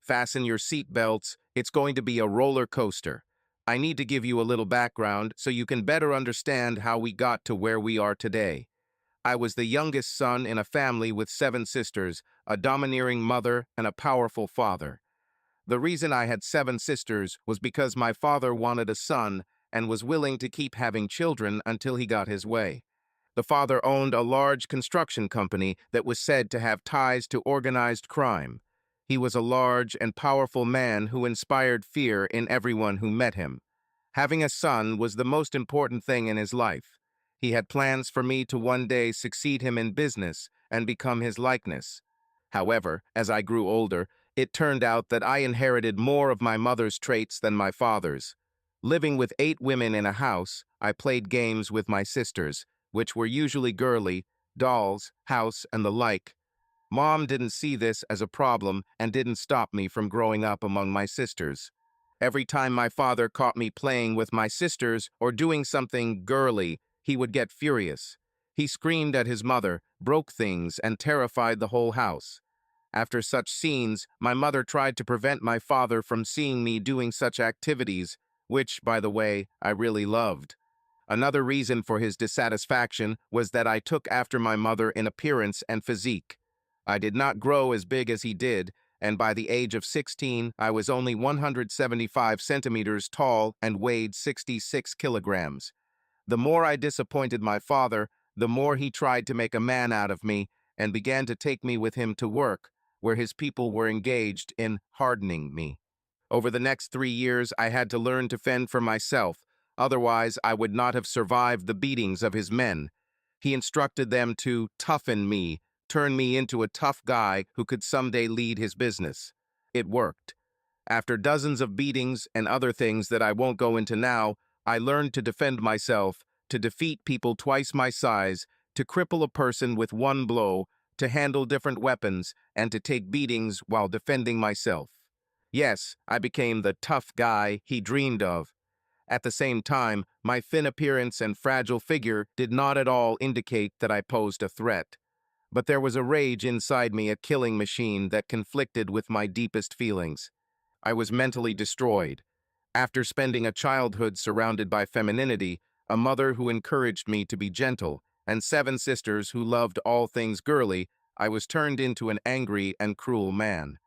Fasten your seat belts. It's going to be a roller coaster. I need to give you a little background so you can better understand how we got to where we are today. I was the youngest son in a family with 7 sisters, a domineering mother, and a powerful father. The reason I had 7 sisters was because my father wanted a son and was willing to keep having children until he got his way. The father owned a large construction company that was said to have ties to organized crime. He was a large and powerful man who inspired fear in everyone who met him. Having a son was the most important thing in his life. He had plans for me to one day succeed him in business and become his likeness. However, as I grew older, it turned out that I inherited more of my mother's traits than my father's. Living with 8 women in a house, I played games with my sisters, which were usually girly, dolls, house, and the like. Mom didn't see this as a problem and didn't stop me from growing up among my sisters. Every time my father caught me playing with my sisters or doing something girly, he would get furious. He screamed at his mother, broke things, and terrified the whole house. After such scenes, my mother tried to prevent my father from seeing me doing such activities, which, by the way, I really loved. Another reason for his dissatisfaction was that I took after my mother in appearance and physique. I did not grow as big as he did, and by the age of 16, I was only 175 centimeters tall and weighed 66 kilograms. The more I disappointed my father, the more he tried to make a man out of me and began to take me with him to work, where his people were engaged in hardening me. Over the next 3 years, I had to learn to fend for myself, otherwise I would not have survived the beatings of his men. He instructed them to toughen me, turn me into a tough guy who could someday lead his business. It worked. After dozens of beatings and other things that I won't go into now, I learned to defend myself, to defeat people twice my size, to cripple a person with one blow, to handle different weapons, and to take beatings while defending myself. Yes, I became the tough guy he dreamed of. At the same time, my thin appearance and fragile figure did not at all indicate that I posed a threat. But there was a rage inside me, a killing machine that conflicted with my deepest feelings. I was mentally destroyed. After spending a childhood surrounded by femininity, a mother who encouraged me to be gentle, and 7 sisters who loved all things girly, I was turned into an angry and cruel man.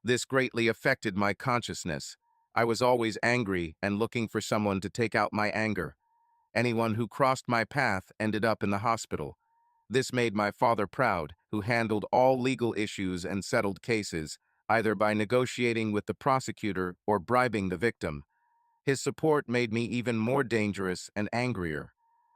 This greatly affected my consciousness. I was always angry and looking for someone to take out my anger. Anyone who crossed my path ended up in the hospital. This made my father proud, who handled all legal issues and settled cases, either by negotiating with the prosecutor or bribing the victim. His support made me even more dangerous and angrier.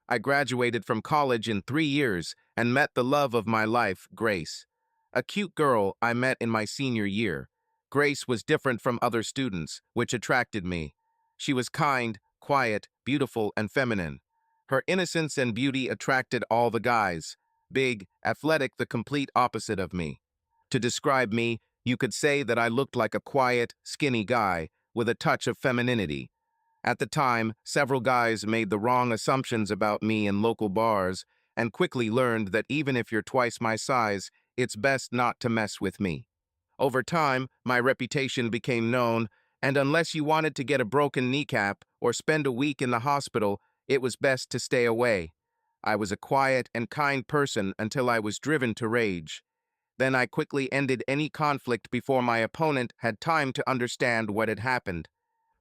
I graduated from college in 3 years and met the love of my life, Grace. A cute girl I met in my senior year. Grace was different from other students, which attracted me. She was kind, quiet, beautiful, and feminine. Her innocence and beauty attracted all the guys. Big, athletic, the complete opposite of me. To describe me, you could say that I looked like a quiet, skinny guy with a touch of femininity. At the time, several guys made the wrong assumptions about me in local bars and quickly learned that even if you're twice my size, it's best not to mess with me. Over time, my reputation became known, and unless you wanted to get a broken kneecap or spend a week in the hospital, it was best to stay away. I was a quiet and kind person until I was driven to rage. Then I quickly ended any conflict before my opponent had time to understand what had happened.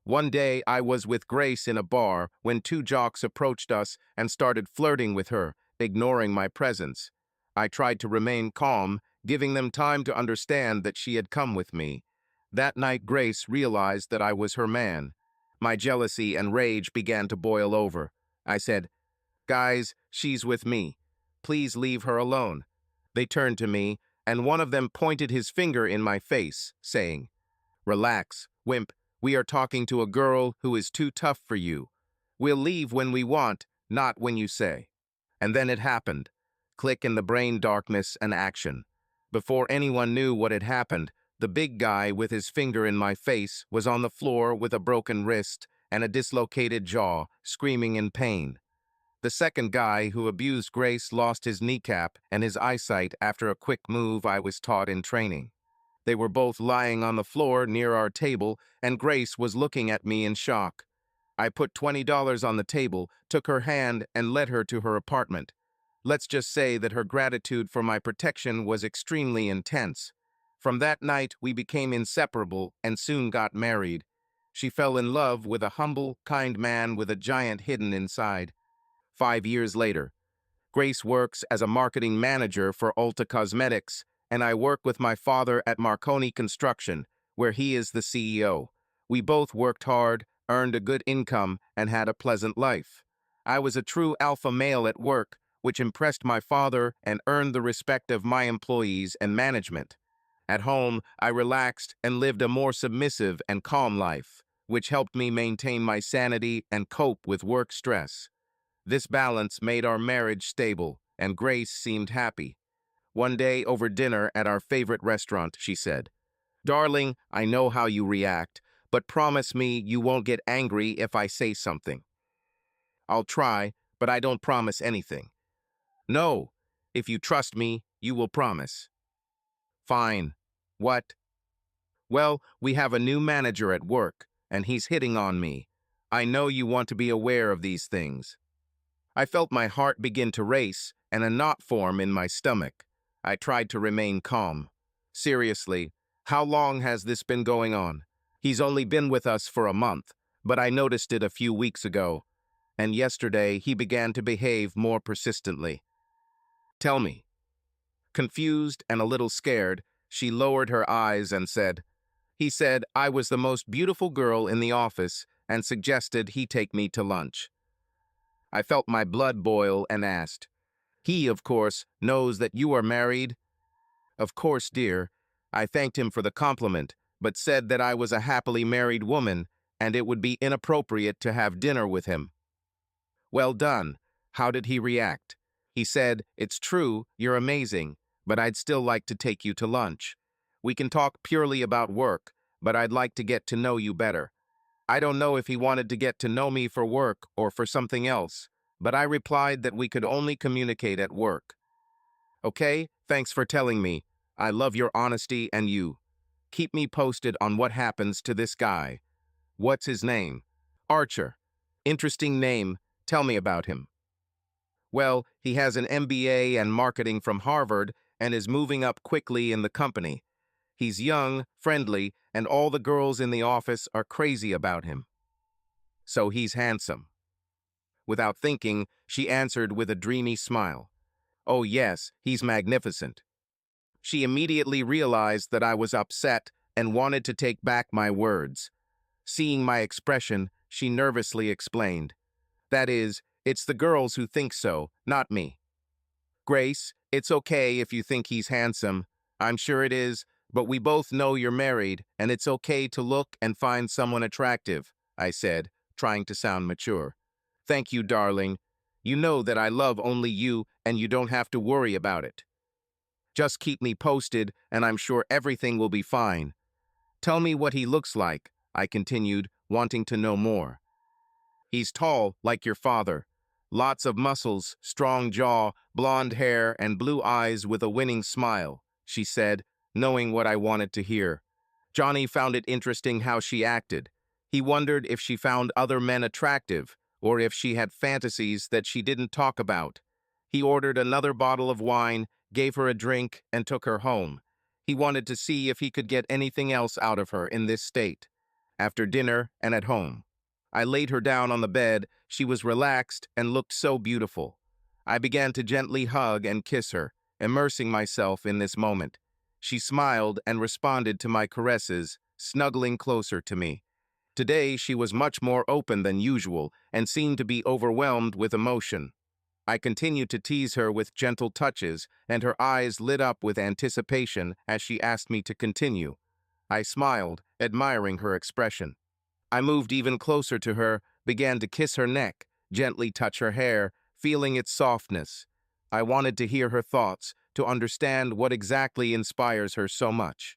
One day, I was with Grace in a bar when 2 jocks approached us and started flirting with her, ignoring my presence. I tried to remain calm, giving them time to understand that she had come with me. That night, Grace realized that I was her man. My jealousy and rage began to boil over. I said, "Guys, she's with me. Please leave her alone." They turned to me, and one of them pointed his finger in my face, saying, "Relax, wimp. We are talking to a girl who is too tough for you. We'll leave when we want, not when you say." And then it happened. Click in the brain, darkness and action. Before anyone knew what had happened, the big guy with his finger in my face was on the floor with a broken wrist and a dislocated jaw, screaming in pain. The second guy who abused Grace lost his kneecap and his eyesight after a quick move I was taught in training. They were both lying on the floor near our table, and Grace was looking at me in shock. I put $20 on the table, took her hand, and led her to her apartment. Let's just say that her gratitude for my protection was extremely intense. From that night, we became inseparable and soon got married. She fell in love with a humble, kind man with a giant hidden inside. 5 years later, Grace works as a marketing manager for Ulta Cosmetics, and I work with my father at Marconi Construction, where he is the CEO. We both worked hard, earned a good income, and had a pleasant life. I was a true alpha male at work, which impressed my father and earned the respect of my employees and management. At home, I relaxed and lived a more submissive and calm life, which helped me maintain my sanity and cope with work stress. This balance made our marriage stable, and Grace seemed happy. One day over dinner at our favorite restaurant, she said, "Darling, I know how you react, but promise me you won't get angry if I say something." "I'll try, but I don't promise anything." "No, if you trust me, you will promise." "Fine." "What?" "Well, we have a new manager at work, and he's hitting on me. I know you want to be aware of these things." I felt my heart begin to race and a knot form in my stomach. I tried to remain calm. "Seriously, how long has this been going on?" "He's only been with us for a month, but I noticed it a few weeks ago, and yesterday he began to behave more persistently." "Tell me." Confused and a little scared, she lowered her eyes and said, "He said I was the most beautiful girl in the office and suggested he take me to lunch." I felt my blood boil and asked, "He, of course, knows that you are married?" "Of course, dear." I thanked him for the compliment, but said that I was a happily married woman and it would be inappropriate to have dinner with him. "Well done." How did he react? He said, "It's true, you're amazing, but I'd still like to take you to lunch. We can talk purely about work, but I'd like to get to know you better." I don't know if he wanted to get to know me for work or for something else, but I replied that we could only communicate at work. "Okay, thanks for telling me. I love your honesty and you. Keep me posted on what happens to this guy." "What's his name?" "Archer." "Interesting name. Tell me about him." "Well, he has an MBA and marketing from Harvard and is moving up quickly in the company. He's young, friendly, and all the girls in the office are crazy about him." "So he's handsome." Without thinking, she answered with a dreamy smile. "Oh yes, he's magnificent." She immediately realized that I was upset and wanted to take back my words. Seeing my expression, she nervously explained, "That is, it's the girls who think so, not me." "Grace, it's okay if you think he's handsome. I'm sure it is, but we both know you're married, and it's okay to look and find someone attractive," I said, trying to sound mature. "Thank you, darling. You know that I love only you, and you don't have to worry about it. Just keep me posted, and I'm sure everything will be fine." "Tell me what he looks like," I continued, wanting to know more. "He's tall, like your father. Lots of muscles, strong jaw, blonde hair, and blue eyes with a winning smile," she said, knowing what I wanted to hear. Johnny found it interesting how she acted. He wondered if she found other men attractive, or if she had fantasies that she didn't talk about. He ordered another bottle of wine, gave her a drink, and took her home. He wanted to see if he could get anything else out of her in this state. After dinner and at home, I laid her down on the bed. She was relaxed and looked so beautiful. I began to gently hug and kiss her, immersing myself in this moment. She smiled and responded to my caresses, snuggling closer to me. Today, she was much more open than usual and seemed to be overwhelmed with emotion. I continued to tease her with gentle touches, and her eyes lit up with anticipation as she asked me to continue. I smiled, admiring her expression. I moved even closer to her, began to kiss her neck, gently touch her hair, feeling its softness. I wanted to hear her thoughts, to understand what exactly inspires her so much.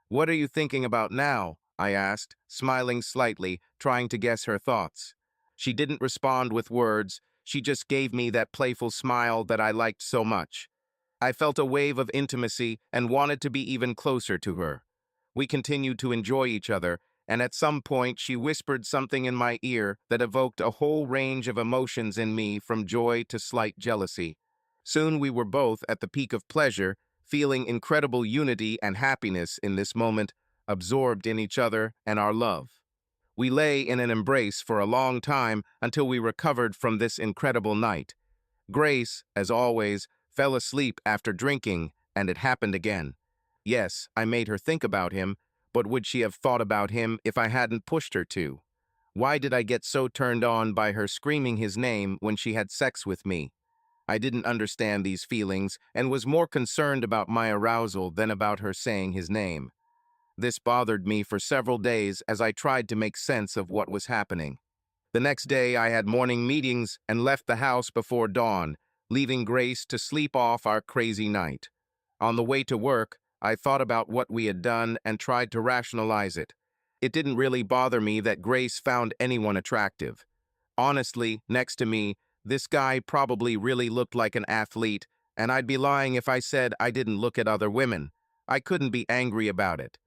"What are you thinking about now?" I asked, smiling slightly, trying to guess her thoughts. She didn't respond with words. She just gave me that playful smile that I liked so much. I felt a wave of intimacy and wanted to be even closer to her. We continued to enjoy each other, and at some point she whispered something in my ear that evoked a whole range of emotions in me from joy to slight jealousy. Soon we were both at the peak of pleasure, feeling incredible unity and happiness in this moment, absorbed in each other and our love. We lay in an embrace for a long time until we recovered from this incredible night. Grace, as always, fell asleep after drinking, and it happened again. Yes, I made her think about him, but would she have thought about him if I hadn't pushed her to? Why did I get so turned on by her screaming his name when she had sex with me? I didn't understand these feelings and was more concerned about my arousal than about her saying his name. This bothered me for several days as I tried to make sense of what was happening. The next day, I had morning meetings and left the house before dawn, leaving Grace to sleep off our crazy night. On the way to work, I thought about what we had done and tried to rationalize it. It didn't really bother me that Grace found anyone attractive. Honestly, next to me, this guy probably really looked like an athlete, and I'd be lying if I said I didn't look at other women. I couldn't be angry about it.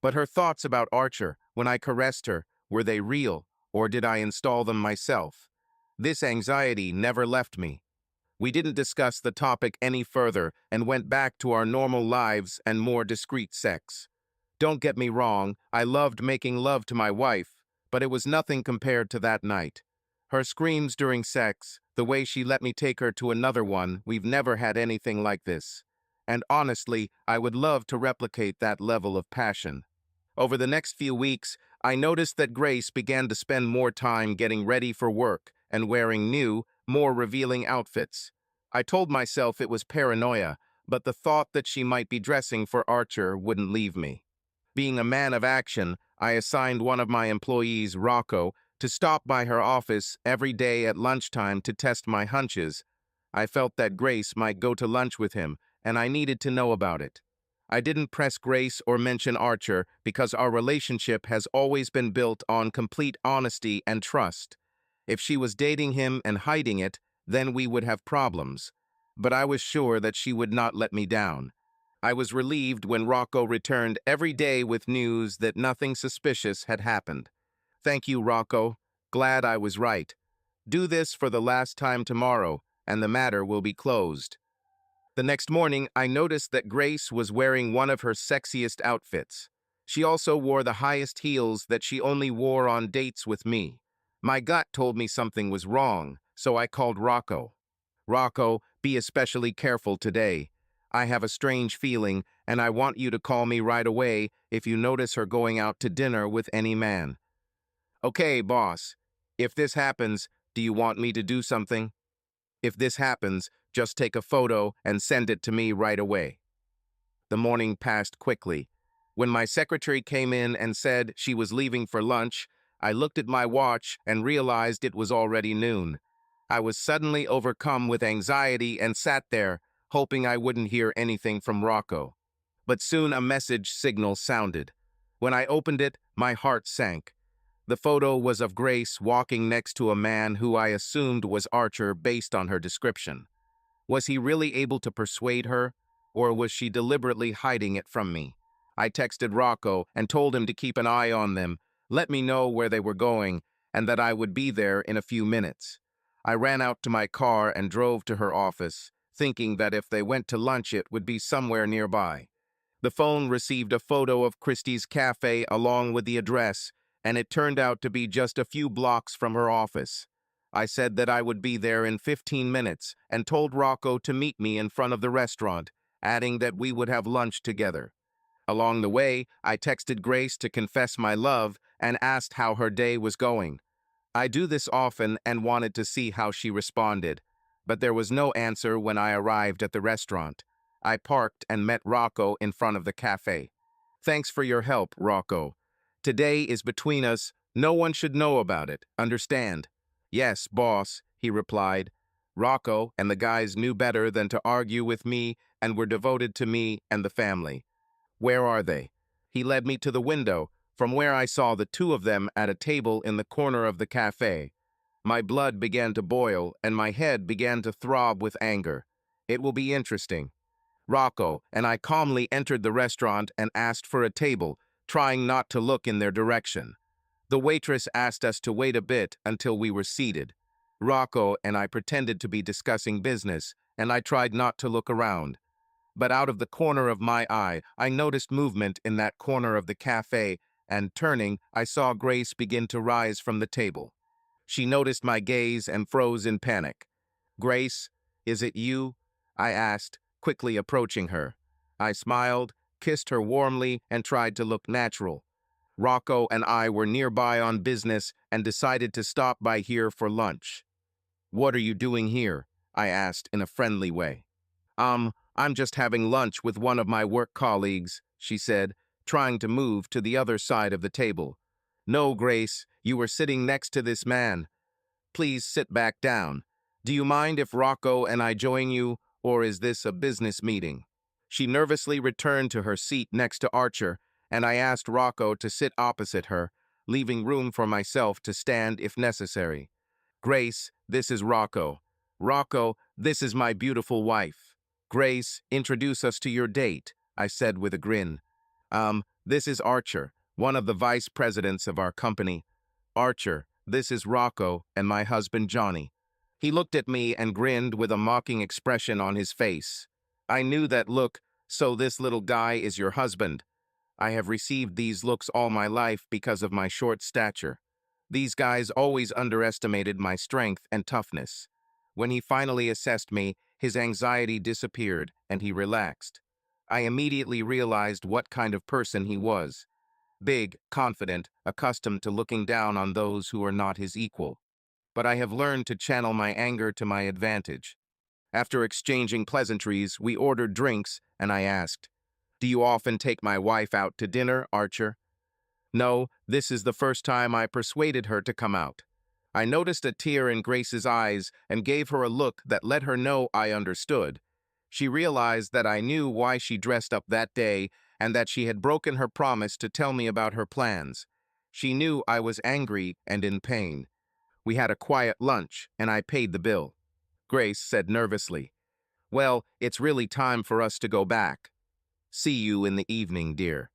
But her thoughts about Archer, when I caressed her, were they real, or did I install them myself? This anxiety never left me. We didn't discuss the topic any further and went back to our normal lives and more discreet sex. Don't get me wrong, I loved making love to my wife, but it was nothing compared to that night. Her screams during sex, the way she let me take her to another one, we've never had anything like this. And honestly, I would love to replicate that level of passion. Over the next few weeks, I noticed that Grace began to spend more time getting ready for work and wearing new, more revealing outfits. I told myself it was paranoia, but the thought that she might be dressing for Archer wouldn't leave me. Being a man of action, I assigned one of my employees, Rocco, to stop by her office every day at lunchtime to test my hunches. I felt that Grace might go to lunch with him, and I needed to know about it. I didn't press Grace or mention Archer because our relationship has always been built on complete honesty and trust. If she was dating him and hiding it, then we would have problems. But I was sure that she would not let me down. I was relieved when Rocco returned every day with news that nothing suspicious had happened. Thank you, Rocco. Glad I was right. Do this for the last time tomorrow, and the matter will be closed. The next morning, I noticed that Grace was wearing one of her sexiest outfits. She also wore the highest heels that she only wore on dates with me. My gut told me something was wrong, so I called Rocco. Rocco, be especially careful today. I have a strange feeling, and I want you to call me right away if you notice her going out to dinner with any man. Okay, boss. If this happens, do you want me to do something? If this happens, just take a photo and send it to me right away. The morning passed quickly. When my secretary came in and said she was leaving for lunch, I looked at my watch and realized it was already noon. I was suddenly overcome with anxiety and sat there, hoping I wouldn't hear anything from Rocco. But soon a message signal sounded. When I opened it, my heart sank. The photo was of Grace walking next to a man who I assumed was Archer based on her description. Was he really able to persuade her, or was she deliberately hiding it from me? I texted Rocco and told him to keep an eye on them, let me know where they were going, and that I would be there in a few minutes. I ran out to my car and drove to her office, thinking that if they went to lunch it would be somewhere nearby. The phone received a photo of Christie's cafe along with the address, and it turned out to be just a few blocks from her office. I said that I would be there in 15 minutes and told Rocco to meet me in front of the restaurant, adding that we would have lunch together. Along the way, I texted Grace to confess my love and asked how her day was going. I do this often and wanted to see how she responded, but there was no answer when I arrived at the restaurant. I parked and met Rocco in front of the cafe. Thanks for your help, Rocco. Today is between us. No one should know about it, understand? Yes, boss, he replied. Rocco and the guys knew better than to argue with me and were devoted to me and the family. Where are they? He led me to the window, from where I saw the two of them at a table in the corner of the cafe. My blood began to boil and my head began to throb with anger. It will be interesting. Rocco and I calmly entered the restaurant and asked for a table, trying not to look in their direction. The waitress asked us to wait a bit until we were seated. Rocco and I pretended to be discussing business, and I tried not to look around. But out of the corner of my eye, I noticed movement in that corner of the cafe, and turning, I saw Grace begin to rise from the table. She noticed my gaze and froze in panic. "Grace, is it you?" I asked, quickly approaching her. I smiled, kissed her warmly, and tried to look natural. Rocco and I were nearby on business and decided to stop by here for lunch. "What are you doing here?" I asked in a friendly way. I'm just having lunch with one of my work colleagues," she said, trying to move to the other side of the table. "No, Grace, you were sitting next to this man. Please sit back down. Do you mind if Rocco and I join you, or is this a business meeting?" She nervously returned to her seat next to Archer, and I asked Rocco to sit opposite her, leaving room for myself to stand if necessary. "Grace, this is Rocco. Rocco, this is my beautiful wife. Grace, introduce us to your date," I said with a grin. This is Archer, one of the vice presidents of our company. Archer, this is Rocco and my husband Johnny." He looked at me and grinned with a mocking expression on his face. I knew that look. "So this little guy is your husband." I have received these looks all my life because of my short stature. These guys always underestimated my strength and toughness. When he finally assessed me, his anxiety disappeared and he relaxed. I immediately realized what kind of person he was. Big, confident, accustomed to looking down on those who are not his equal. But I have learned to channel my anger to my advantage. After exchanging pleasantries, we ordered drinks, and I asked, "Do you often take my wife out to dinner, Archer?" "No, this is the first time I persuaded her to come out." I noticed a tear in Grace's eyes and gave her a look that let her know I understood. She realized that I knew why she dressed up that day and that she had broken her promise to tell me about her plans. She knew I was angry and in pain. We had a quiet lunch, and I paid the bill. Grace said nervously, "Well, it's really time for us to go back. See you in the evening, dear."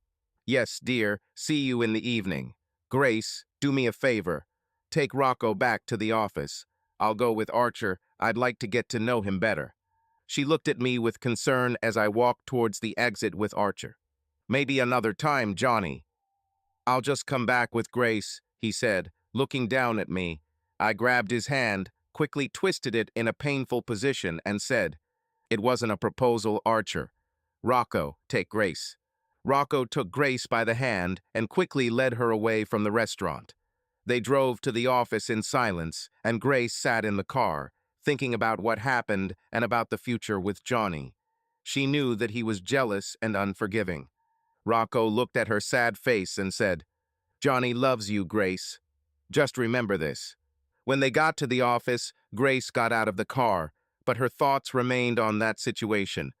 "Yes, dear, see you in the evening. Grace, do me a favor. Take Rocco back to the office. I'll go with Archer. I'd like to get to know him better." She looked at me with concern as I walked towards the exit with Archer. "Maybe another time, Johnny." "I'll just come back with Grace," he said, looking down at me. I grabbed his hand, quickly twisted it in a painful position, and said, "It wasn't a proposal, Archer. Rocco, take Grace." Rocco took Grace by the hand and quickly led her away from the restaurant. They drove to the office in silence, and Grace sat in the car, thinking about what happened and about the future with Johnny. She knew that he was jealous and unforgiving. Rocco looked at her sad face and said, "Johnny loves you, Grace. Just remember this." When they got to the office, Grace got out of the car, but her thoughts remained on that situation.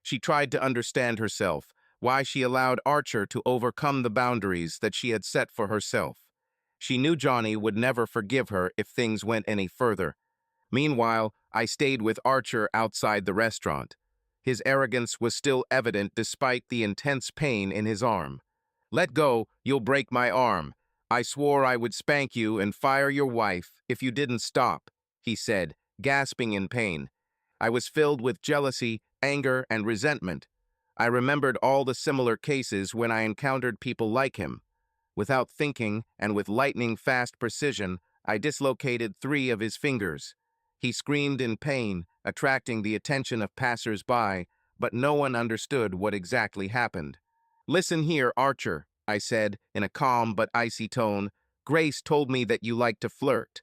She tried to understand herself, why she allowed Archer to overcome the boundaries that she had set for herself. She knew Johnny would never forgive her if things went any further. Meanwhile, I stayed with Archer outside the restaurant. His arrogance was still evident despite the intense pain in his arm. "Let go, you'll break my arm. I swore I would spank you and fire your wife if you didn't stop," he said, gasping in pain. I was filled with jealousy, anger, and resentment. I remembered all the similar cases when I encountered people like him. Without thinking, and with lightning-fast precision, I dislocated 3 of his fingers. He screamed in pain, attracting the attention of passers-by, but no one understood what exactly happened. "Listen here, Archer," I said in a calm but icy tone. "Grace told me that you like to flirt.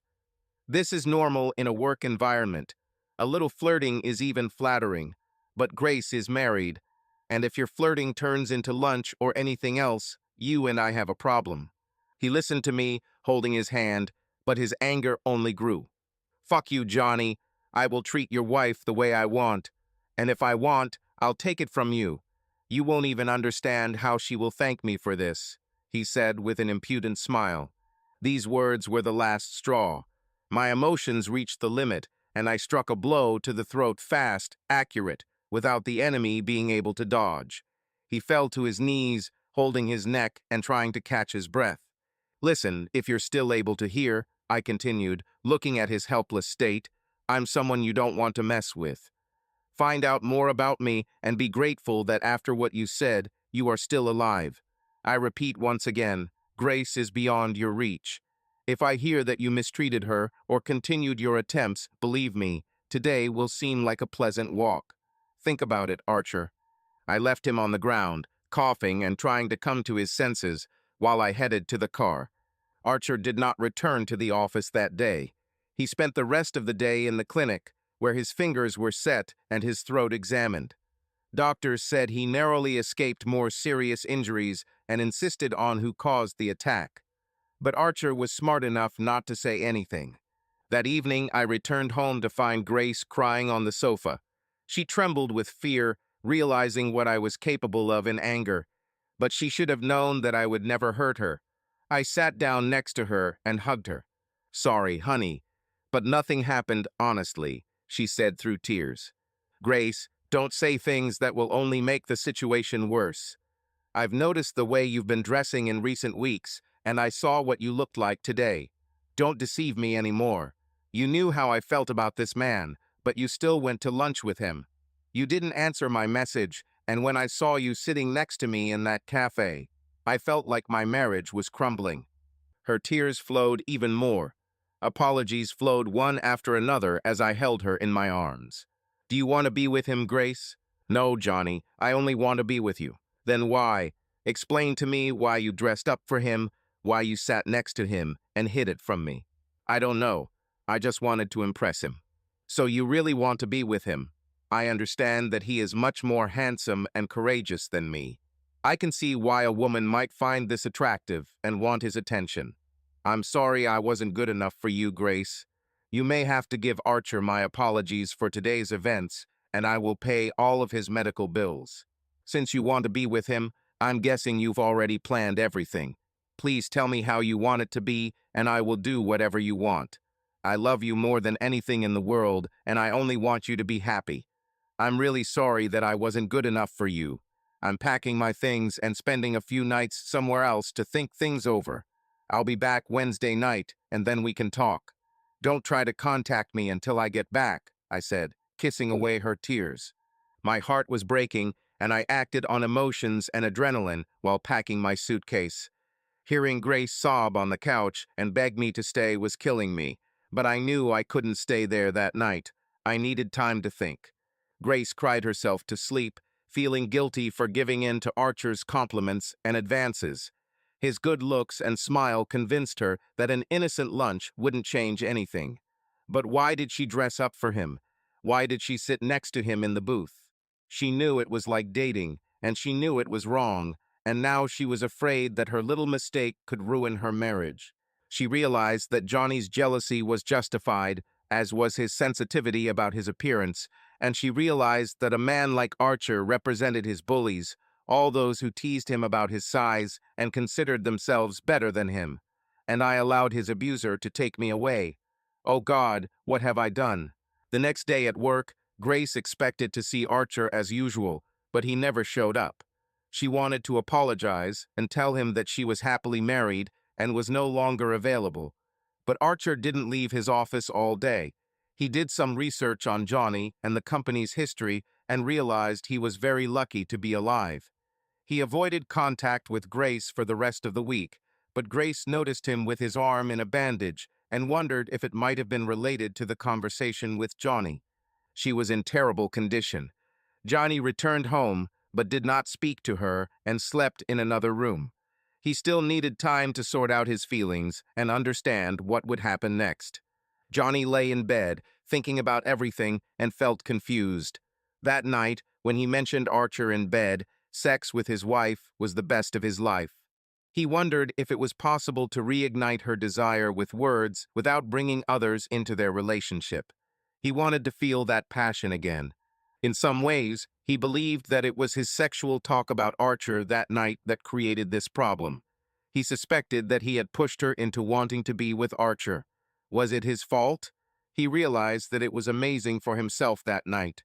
This is normal in a work environment. A little flirting is even flattering. But Grace is married, and if your flirting turns into lunch or anything else, you and I have a problem." He listened to me, holding his hand, but his anger only grew. "Fuck you, Johnny. I will treat your wife the way I want. And if I want, I'll take it from you. You won't even understand how she will thank me for this," he said with an impudent smile. These words were the last straw. My emotions reached the limit, and I struck a blow to the throat fast, accurate, without the enemy being able to dodge. He fell to his knees, holding his neck and trying to catch his breath. "Listen, if you're still able to hear," I continued, looking at his helpless state, "I'm someone you don't want to mess with. Find out more about me and be grateful that after what you said, you are still alive. I repeat once again, Grace is beyond your reach. If I hear that you mistreated her or continued your attempts, believe me, today will seem like a pleasant walk. Think about it, Archer." I left him on the ground, coughing and trying to come to his senses, while I headed to the car. Archer did not return to the office that day. He spent the rest of the day in the clinic, where his fingers were set and his throat examined. Doctors said he narrowly escaped more serious injuries and insisted on who caused the attack. But Archer was smart enough not to say anything. That evening, I returned home to find Grace crying on the sofa. She trembled with fear, realizing what I was capable of in anger. But she should have known that I would never hurt her. I sat down next to her and hugged her. "Sorry, honey, but nothing happened honestly," she said through tears. "Grace, don't say things that will only make the situation worse. I've noticed the way you've been dressing in recent weeks, and I saw what you looked like today. Don't deceive me anymore. You knew how I felt about this man, but you still went to lunch with him. You didn't answer my message, and when I saw you sitting next to me in that cafe, I felt like my marriage was crumbling." Her tears flowed even more. Apologies flowed one after another as I held her in my arms. "Do you want to be with him, Grace?" "No, Johnny, I only want to be with you." "Then why? Explain to me why you dressed up for him, why you sat next to him and hid it from me." "I don't know. I just wanted to impress him." "So you really want to be with him? I understand that he is much more handsome and courageous than me. I can see why a woman might find this attractive and want his attention. I'm sorry I wasn't good enough for you, Grace. You may have to give Archer my apologies for today's events, and I will pay all of his medical bills. Since you want to be with him, I'm guessing you've already planned everything. Please tell me how you want it to be, and I will do whatever you want. I love you more than anything in the world, and I only want you to be happy. I'm really sorry that I wasn't good enough for you. I'm packing my things and spending a few nights somewhere else to think things over. I'll be back Wednesday night, and then we can talk. Don't try to contact me until I get back," I said, kissing away her tears. My heart was breaking, and I acted on emotions and adrenaline while packing my suitcase. Hearing Grace sob on the couch and beg me to stay was killing me, but I knew I couldn't stay there that night. I needed time to think. Grace cried herself to sleep, feeling guilty for giving in to Archer's compliments and advances. His good looks and smile convinced her that an innocent lunch wouldn't change anything. But why did she dress up for him? Why did she sit next to him in the booth? She knew it was like dating, and she knew it was wrong, and now she was afraid that her little mistake could ruin her marriage. She realized that Johnny's jealousy was justified, as was his sensitivity about his appearance, and she realized that a man like Archer represented his bullies, all those who teased him about his size and considered themselves better than him. And I allowed his abuser to take me away. Oh God, what have I done? The next day at work, Grace expected to see Archer as usual, but he never showed up. She wanted to apologize and tell him that she was happily married and was no longer available. But Archer didn't leave his office all day. He did some research on Johnny and the company's history and realized he was very lucky to be alive. He avoided contact with Grace for the rest of the week, but Grace noticed him with his arm in a bandage and wondered if it might have been related to the conversation with Johnny. She was in terrible condition. Johnny returned home, but did not speak to her and slept in another room. He still needed time to sort out his feelings and understand what would happen next. Johnny lay in bed, thinking about everything, and felt confused. That night, when he mentioned Archer in bed, sex with his wife was the best of his life. He wondered if it was possible to reignite her desire with words without bringing others into their relationship. He wanted to feel that passion again. In some ways, he believed that it was his sexual talk about Archer that night that created this problem. He suspected that he had pushed her into wanting to be with Archer. Was it his fault? He realized that it was amazing for himself that night.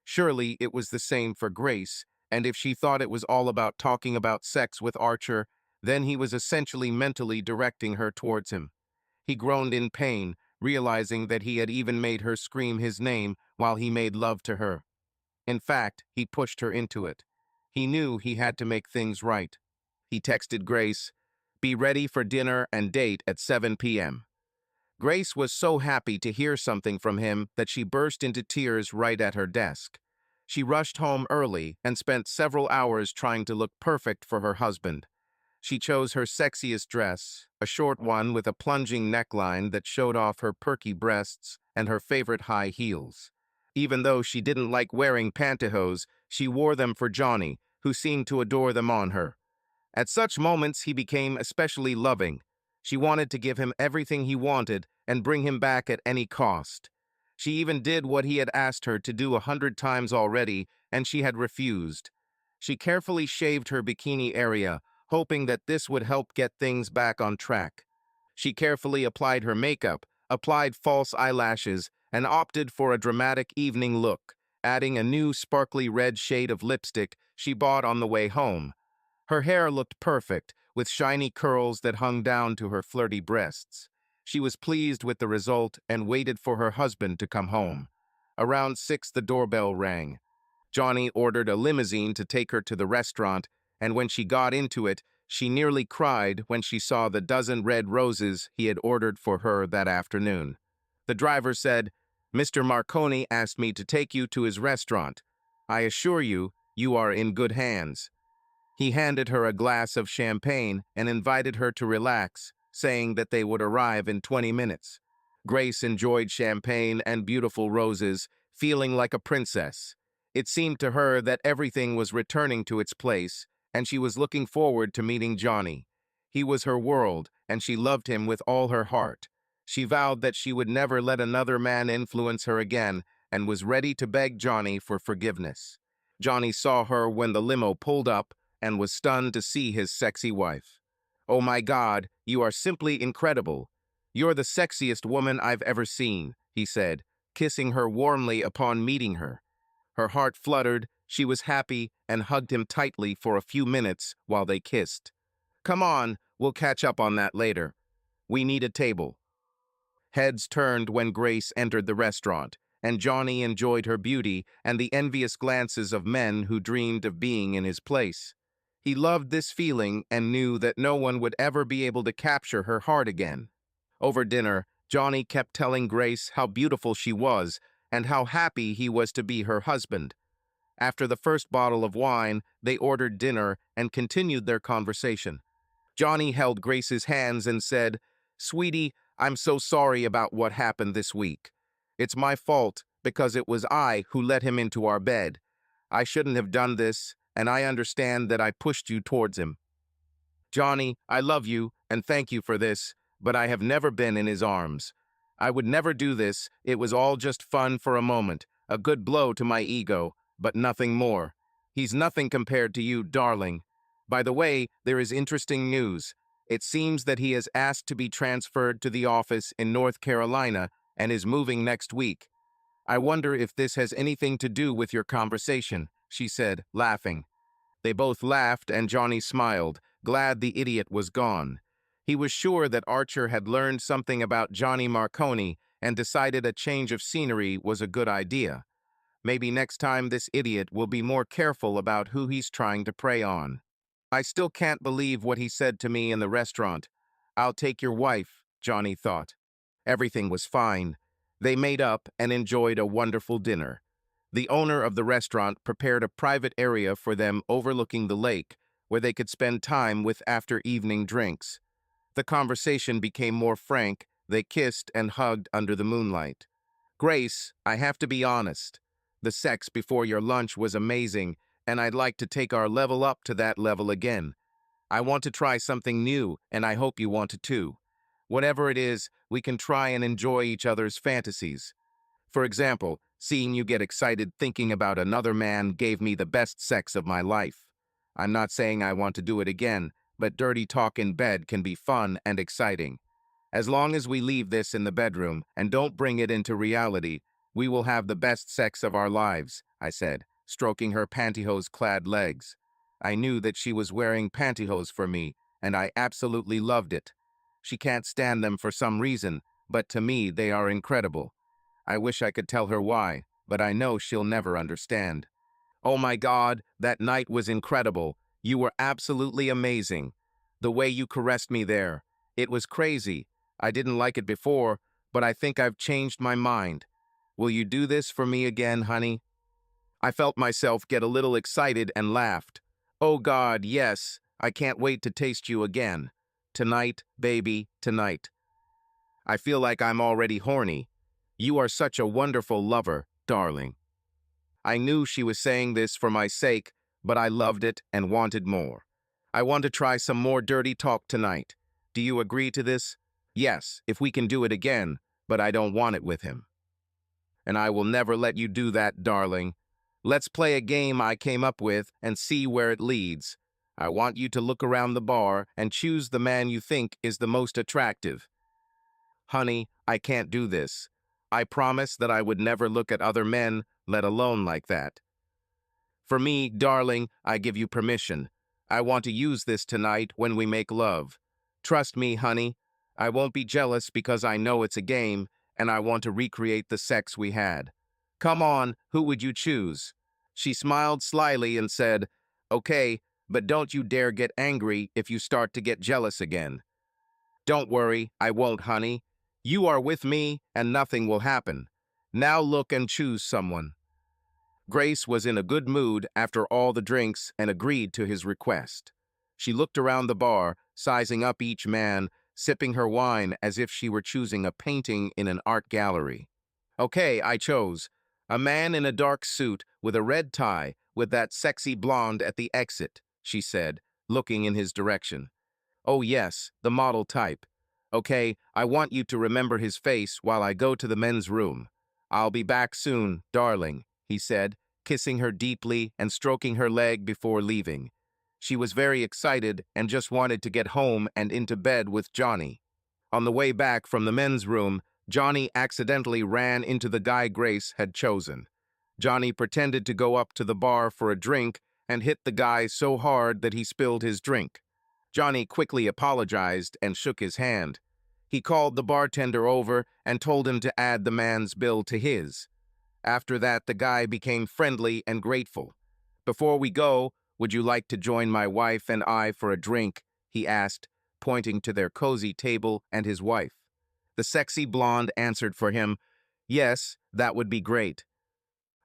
Surely it was the same for Grace, and if she thought it was all about talking about sex with Archer, then he was essentially mentally directing her towards him. He groaned in pain, realizing that he had even made her scream his name while he made love to her. In fact, he pushed her into it. He knew he had to make things right. He texted Grace, "Be ready for dinner and date at 7 p.m." Grace was so happy to hear something from him that she burst into tears right at her desk. She rushed home early and spent several hours trying to look perfect for her husband. She chose her sexiest dress, a short one with a plunging neckline that showed off her perky breasts, and her favorite high heels. Even though she didn't like wearing pantyhose, she wore them for Johnny, who seemed to adore them on her. At such moments, he became especially loving. She wanted to give him everything he wanted and bring him back at any cost. She even did what he had asked her to do 100 times already, and she had refused. She carefully shaved her bikini area, hoping that this would help get things back on track. She carefully applied her makeup, applied false eyelashes, and opted for a dramatic evening look, adding a new sparkly red shade of lipstick she bought on the way home. Her hair looked perfect, with shiny curls that hung down to her flirty breasts. She was pleased with the result and waited for her husband to come home. Around 6, the doorbell rang. Johnny ordered a limousine to take her to the restaurant, and when she got into it, she nearly cried when she saw the dozen red roses he had ordered for her that afternoon. The driver said, "Mr. Marconi asked me to take you to his restaurant. I assure you, you are in good hands." He handed her a glass of champagne and invited her to relax, saying that they would arrive in 20 minutes. Grace enjoyed champagne and beautiful roses, feeling like a princess. It seemed to her that everything was returning to its place, and she was looking forward to meeting Johnny. He was her world, and she loved him with all her heart. She vowed that she would never let another man influence her again, and was ready to beg Johnny for forgiveness. Johnny saw her when the limo pulled up, and was stunned to see his sexy wife. "Oh my God, you are simply incredible. You're the sexiest woman I've ever seen," he said, kissing her warmly upon meeting her. Her heart fluttered, she was happy, and hugged him tightly for a few minutes while they kissed. "Come on, we'll catch up on that later. We need a table." Heads turned when Grace entered the restaurant, and Johnny enjoyed her beauty and the envious glances of men who dreamed of being in his place. He loved this feeling and knew that no one would ever be able to capture her heart again. Over dinner, Johnny kept telling Grace how beautiful she was and how happy he was to be her husband. After the first bottle of wine, they ordered dinner and continued their conversation. Johnny held Grace's hands and said, "Sweetie, I'm so sorry about what happened this week. It's my fault because it was I who let him into our bed. I shouldn't have done this, and I understand that I pushed you towards him. Johnny, I love you and thank you for this, but I have never been in his arms. I would never do this. It was all just fun for a moment, a good blow to my ego, but nothing more. He's nothing compared to you, darling. By the way, there is interesting news. It seems that he has asked to be transferred to the office in North Carolina and is moving next week. I wonder if this has anything to do with your conversation," she said, laughing. They both laughed and Johnny smiled, glad the idiot was gone. He was sure that Archer had learned something about Johnny Marconi and decided a change of scenery was a good idea. Maybe next time this idiot will be more careful about who he's trying to prey on. "I still can't believe what he said to me in the restaurant. I'll take your wife," Johnny thought. Everything was fine. They made up and enjoyed a wonderful dinner. The owner of the restaurant prepared a private area for them overlooking the lake, where they could spend time with after-evening drinks. The conversation became more frank. They kissed and hugged under the moonlight. "Grace, I have to be honest. The sex before your lunch was amazing, and I'd like to take our level up to that level again. I want to try something new, and I hope you want to too. Whatever it is, we can try and enjoy each other's fantasies. For example, seeing you get excited thinking about another man gave me the best sex of my life. I'm not saying I want to do it again, but dirty talk in bed can be fun and exciting. As long as we leave this in the bedroom and don't bring it into reality, we will have the best sex of our lives. I said, stroking her pantyhose-clad legs. I knew that she was wearing pantyhose for me, and I absolutely loved it. She can't stand them for some reason, but to me they are incredible. I wish I could tell her why, but I know she'll never understand. Oh my God, that night was incredible. You were absolutely amazing. The way you caressed me there. It was crazy. I didn't like it before, but I think I've changed my mind. Will you do this for me again, honey? I felt myself get a little excited and laughed. Oh God, yes. I can't wait to taste you again. Tonight, baby, tonight. I feel like I'm already horny. You are such a wonderful lover, darling. I knew she was saying this for my sake, but I loved it and wanted more. I want to try some more dirty talk tonight. Do you agree to this? Yes, if we can do it again, but I don't want it with him. And I will never let you do that, darling. Let's play a game I came up with and see where it leads. I want you to look around the bar and choose the man you think is the most attractive. Honey, I can't do this. I promised that I would never look at other men, let alone like that. For me, darling, I give you permission. I want to use this tonight when we make love. Trust me, honey. I won't be jealous because I know it's a game, and I want to recreate the sex we had. Come on, who would you choose? She smiled slyly and said, Okay, but don't you dare get angry if you start to get jealous again. Don't worry, I won't, honey. You are with me, and nothing will happen. Now look and choose someone. Grace was in a good mood after all the drinks and agreed to his request. She looked around the bar, sizing up each man, sipping her wine as if she were choosing a painting in an art gallery. Okay, I chose. A man in a dark suit with a red tie with that sexy blonde at the exit, she said, looking in his direction. Oh yes, the model type. Okay, I want you to remember his face while I go to the men's room. I'll be back soon, darling, he said, kissing her deeply and stroking her leg before leaving. She was very excited and just wanted to get home and into bed with Johnny. On the way back from the men's room, Johnny accidentally ran into the guy Grace had chosen. Johnny pretended to go up to the bar for a drink and hit the guy so hard that he spilled his drink. Johnny quickly apologized and shook his hand. He called the bartender over and told him to add the man's bill to his. After that, the guy became friendly and grateful. Before we go, would you like to join my wife and I for a drink? He asked, pointing to their cozy table and his wife. The sexy blonde answered for him, Yes, that would be great.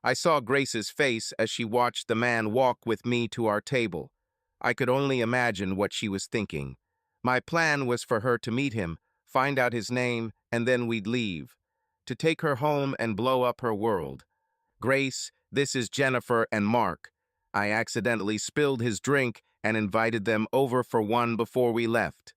I saw Grace's face as she watched the man walk with me to our table. I could only imagine what she was thinking. My plan was for her to meet him, find out his name, and then we'd leave. To take her home and blow up her world. Grace, this is Jennifer and Mark. I accidentally spilled his drink and invited them over for one before we left.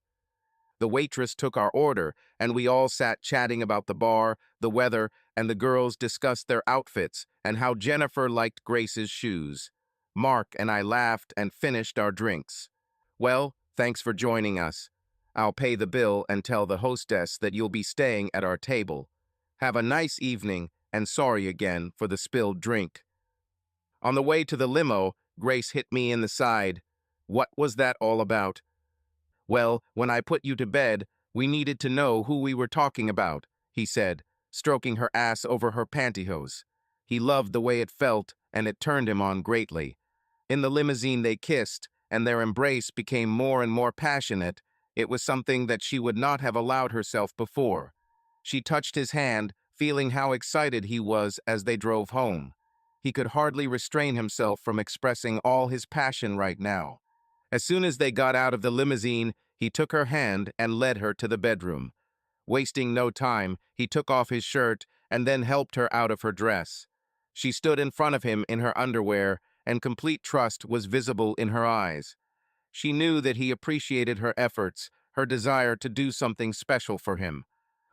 The waitress took our order, and we all sat chatting about the bar, the weather, and the girls discussed their outfits and how Jennifer liked Grace's shoes. Mark and I laughed and finished our drinks. Well, thanks for joining us. I'll pay the bill and tell the hostess that you'll be staying at our table. Have a nice evening, and sorry again for the spilled drink. On the way to the limo, Grace hit me in the side. What was that all about? Well, when I put you to bed, we needed to know who we were talking about, he said, stroking her ass over her pantyhose. He loved the way it felt, and it turned him on greatly. In the limousine they kissed, and their embrace became more and more passionate. It was something that she would not have allowed herself before. She touched his hand, feeling how excited he was as they drove home. He could hardly restrain himself from expressing all his passion right now. As soon as they got out of the limousine, he took her hand and led her to the bedroom. Wasting no time, he took off his shirt and then helped her out of her dress. She stood in front of him in her underwear, and complete trust was visible in her eyes. She knew that he appreciated her efforts, her desire to do something special for him.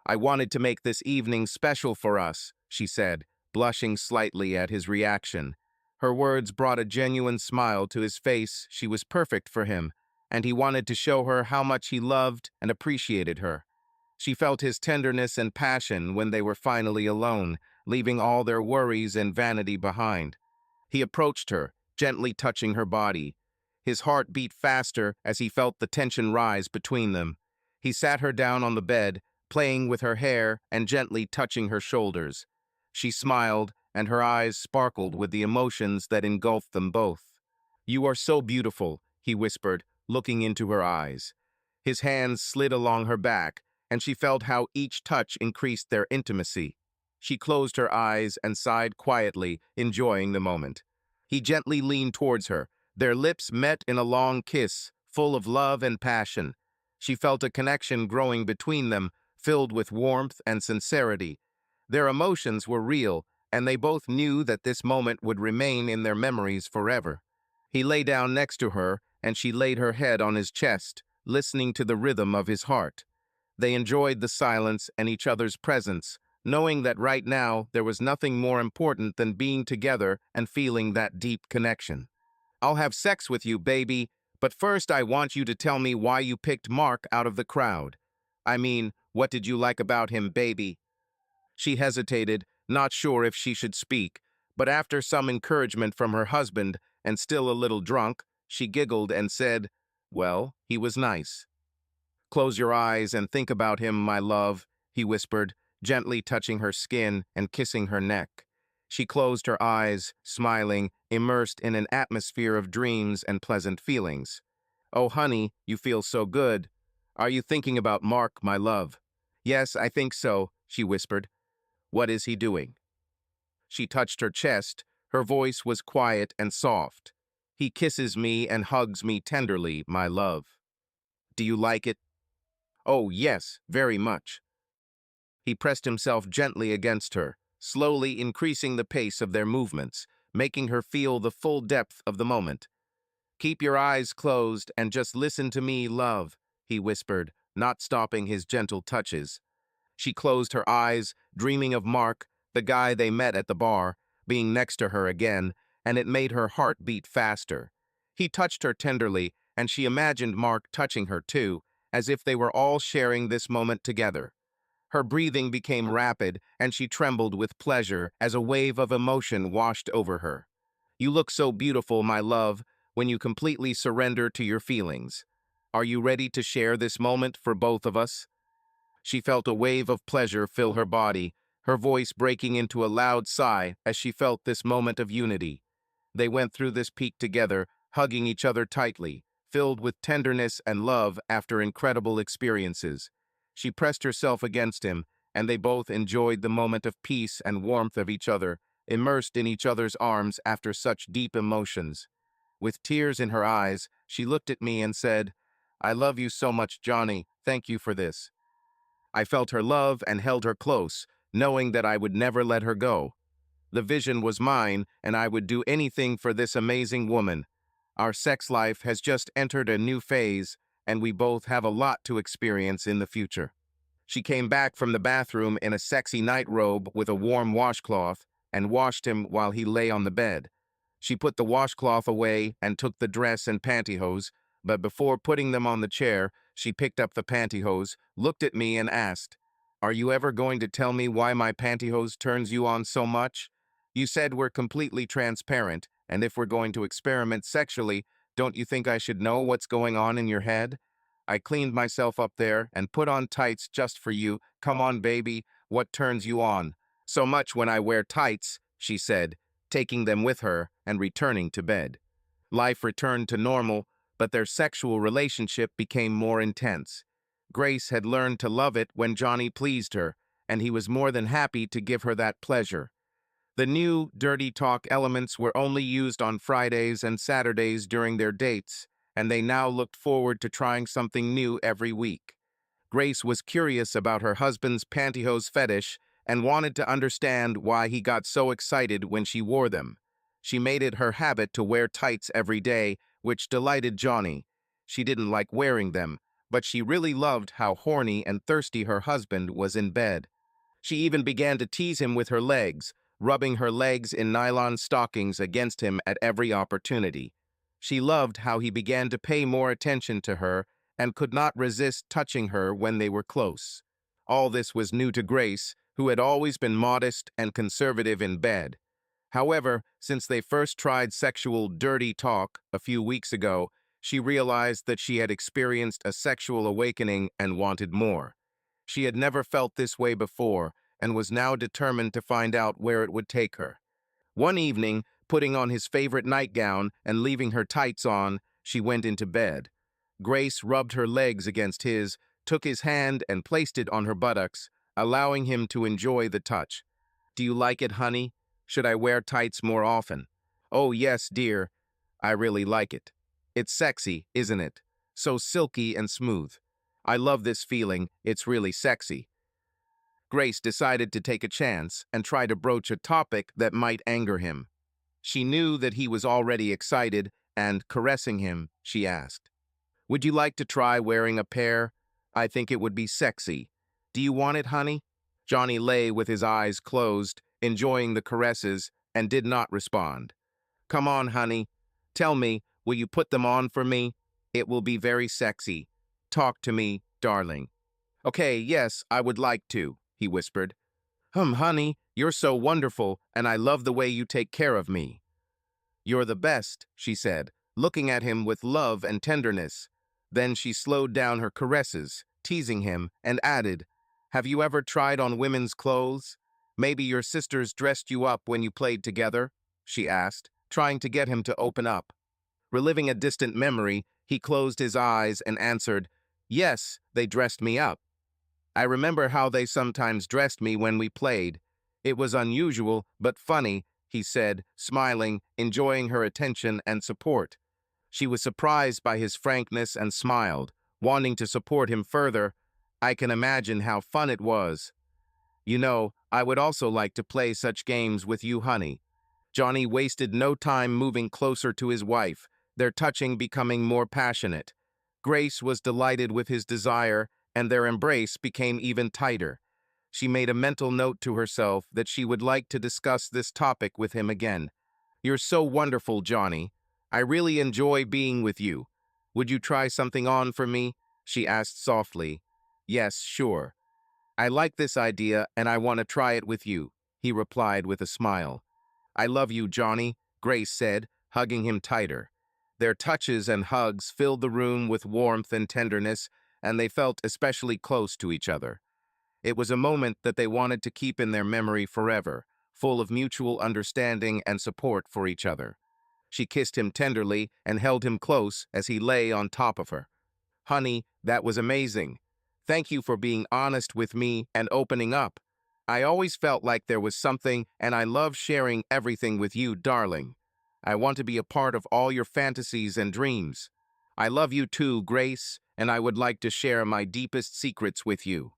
I wanted to make this evening special for us, she said, blushing slightly at his reaction. Her words brought a genuine smile to his face. She was perfect for him, and he wanted to show her how much he loved and appreciated her. She felt his tenderness and passion when they were finally alone, leaving all their worries and vanity behind. He approached her, gently touching her body. His heart beat faster as he felt the tension rise between them. He sat her down on the bed, playing with her hair and gently touching her shoulders. She smiled, and her eyes sparkled with the emotions that engulfed them both. "You are so beautiful," he whispered, looking into her eyes. His hands slid along her back, and she felt how each touch increased their intimacy. She closed her eyes and sighed quietly, enjoying the moment. He gently leaned towards her. Their lips met in a long kiss, full of love and passion. She felt a connection growing between them, filled with warmth and sincerity. Their emotions were real, and they both knew that this moment would remain in their memories forever. He lay down next to her, and she laid her head on his chest, listening to the rhythm of his heart. They enjoyed the silence and each other's presence, knowing that right now there was nothing more important than being together and feeling that deep connection. "I'll have sex with you, baby, but first I want you to tell me why you picked Mark out of the crowd. I mean, what did you like about him, baby?" She hesitated, not sure if she should speak, but after some encouragement from her husband, and still a little drunk, she giggled and said, "Well, he was nice." "Close your eyes and think about him, my love," he whispered, gently touching her skin and kissing her neck. She closed her eyes, smiling, immersed in an atmosphere of dreams and pleasant feelings. "Oh, honey, you feel so good. Are you thinking about Mark, my love?" "Yes, I think so," she whispered. "What is he doing?" She touched her chest. Her voice was quiet and soft. "He kisses me and hugs me tenderly, my love." "Do you like it?" "Oh, yes, very much." He pressed himself gently against her, slowly increasing the pace of their movements, making her feel the full depth of the moment. "Keep your eyes closed and just listen to me, love," he whispered, not stopping his gentle touches. She closed her eyes, dreaming of Mark, the guy they met at the bar, being next to her again, and it made her heart beat faster. He touched her tenderly, and she imagined Mark touching her too, as if they were all sharing this moment together. Her breathing became rapid, and she trembled with pleasure as a wave of emotion washed over her. "You look so beautiful, my love, when you completely surrender to your feelings. Are you ready to share this moment for both of us?" She felt a wave of pleasure fill her body, her voice breaking into a loud sigh as she felt this moment of unity. They went through this peak together, hugging each other tightly, filled with tenderness and love after incredible experiences. She pressed herself against him, and they both enjoyed the moment of peace and warmth of each other, immersed in each other's arms after such deep emotions. With tears in her eyes, she looked at me and said, "I love you so much, Johnny. Thank you for this." I felt her love and held her close, knowing that I would never let her go. The vision was mine, and I would do anything for this amazing woman. Our sex life has just entered a new phase, and we both have a lot to experience in the future. She came back from the bathroom in a sexy nightrobe with a warm washcloth and washed him while he lay on the bed. She put the washcloth away and took the dress and pantyhose, but before putting them on the chair, she picked up the pantyhose, looked at me and asked, "Are you ever going to tell me why my pantyhose turns you on so much? You said we're completely transparent, and if we're going to experiment sexually, don't you think I should know what's going on in your head? I cleaned myself up there and put on tights just for you. Come on, baby, what turns you on so much when I wear tights?" she said, taking them with her and returning to bed. Life returned to normal, but their sexual relationship became more intense. Grace had learned to love it when Johnny pleased her, and he was more than happy to give her that pleasure. The new dirty talk elements were only used on Fridays and Saturdays during their dates, and they now looked forward to trying something new every week. Grace was curious about her husband's pantyhose fetish and wanted to understand why he got so excited when she wore them. She made it her habit to wear tights every day, which delighted Johnny. She didn't like wearing them, but she really loved how horny and thirsty her husband was in bed. She even began to tease him with her legs, rubbing her legs in nylon stockings against him at every opportunity. She loved how he began to pay more attention to her and could not resist touching her when they were close. All this was new to Grace, who had always been modest and conservative in bed. However, Since they first tried sexual dirty talk a few weeks ago, she realized that she had experienced a sexual awakening and wanted more. She had never felt this way before and was now determined to find out where it would take her. One evening, putting on his favorite nightgown and leaving her tights on, she went into bed. Grace rubbed her legs against his, took his hand and placed it on her buttocks, allowing him to enjoy the touch. "Do you like it, honey? Should I wear tights more often?" "Oh, yes, dear. I really like it. It's sexy, isn't it? So silky and smooth. I love this feeling. It's really sexy." Grace decided to take a chance and try to broach a topic that might anger him. She knew that he was already excited, and, caressing him, she asked, "Would you like to try wearing a pair? I think it would be sexy. Do you want it, honey?" Johnny lay with his eyes closed, enjoying the caresses, and did not respond. "Come on, honey. Tell me, will you put them on for me? It will be very sexy. Talk to me, darling." "Okay, yes, I would like to," he whispered. Honey, you're so wonderful, and I love the way you take care of me." "You're the best," she said, looking at him with love and tenderness. Then she slowed down her caresses, teasing him, and added, "Have you ever tried on women's clothes? Maybe your sisters dressed you up when you played together?" she asked, trying to get him to open up. Reliving a distant memory, he closed his eyes and answered, "Yes, they dressed me up. I remember how they sometimes dressed me when we played. It was unusual, but funny," he said, smiling, enjoying her attention and support. She was surprised by his frankness and smiled, wanting to support him further. "I can imagine how fun it was. You know, I would also like to play such games with you, honey." Johnny wasted no time moving closer to his wife, their touching becoming more passionate. Grace was delighted with his desire, and their embrace became even tighter. She made a mental note to herself that she would like to discuss this topic with him again. "You're so wonderful, Johnny. I really enjoy being with you. Would you try something on for me?" she asked softly. "Yes, sure. I like this idea and I want to try it with you," he replied with a smile. "I love you, Johnny," Grace said, hugging him tighter. Their touches and hugs filled the room with warmth and tenderness, and they felt especially close to each other. It was a moment that they wanted to keep in their memory forever, full of mutual understanding and support for each other. She kissed him tenderly and held him close as he lay on top of her. "Honey, that was amazing. Thank you for being honest with me and opening up. I always felt like there was something, and I love sharing everything with you, darling. I want to be a part of all your fantasies and dreams. I love you too, Grace, and I would like to share my deepest secrets with you."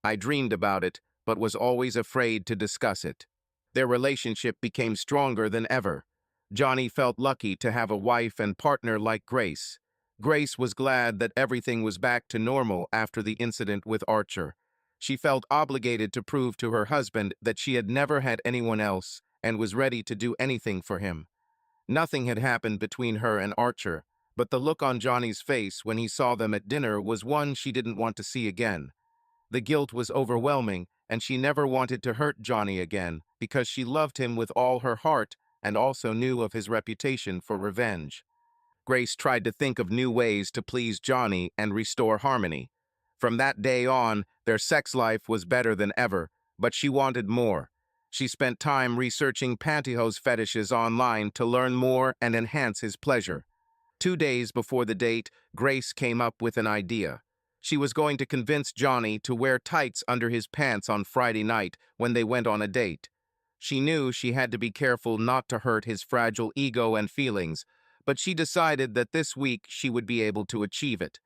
I dreamed about it, but was always afraid to discuss it. Their relationship became stronger than ever. Johnny felt lucky to have a wife and partner like Grace. Grace was glad that everything was back to normal after the incident with Archer. She felt obligated to prove to her husband that she had never had anyone else and was ready to do anything for him. Nothing had happened between her and Archer, but the look on Johnny's face when he saw them at dinner was one she didn't want to see again. The guilt was overwhelming, and she never wanted to hurt Johnny again because she loved him with all her heart and also knew of his reputation for revenge. Grace tried to think of new ways to please Johnny and restore harmony. From that day on, their sex life was better than ever, but she wanted more. She spent time researching pantyhose fetishes online to learn more and enhance his pleasure. 2 days before the date, Grace came up with an idea. She was going to convince Johnny to wear tights under his pants on Friday night when they went on a date. She knew she had to be careful not to hurt his fragile ego and feelings, but she decided that this week she would be able to achieve it.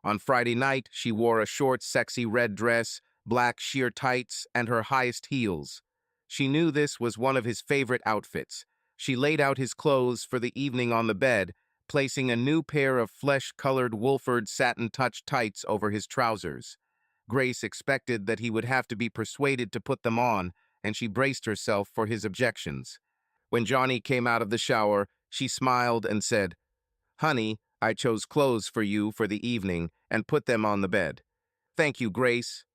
On Friday night, she wore a short, sexy red dress, black sheer tights, and her highest heels. She knew this was one of his favorite outfits. She laid out his clothes for the evening on the bed, placing a new pair of flesh-colored Wolford satin-touch tights over his trousers. Grace expected that he would have to be persuaded to put them on, and she braced herself for his objections. When Johnny came out of the shower, she smiled and said, "Honey, I chose clothes for you for the evening and put them on the bed." "Thank you, Grace."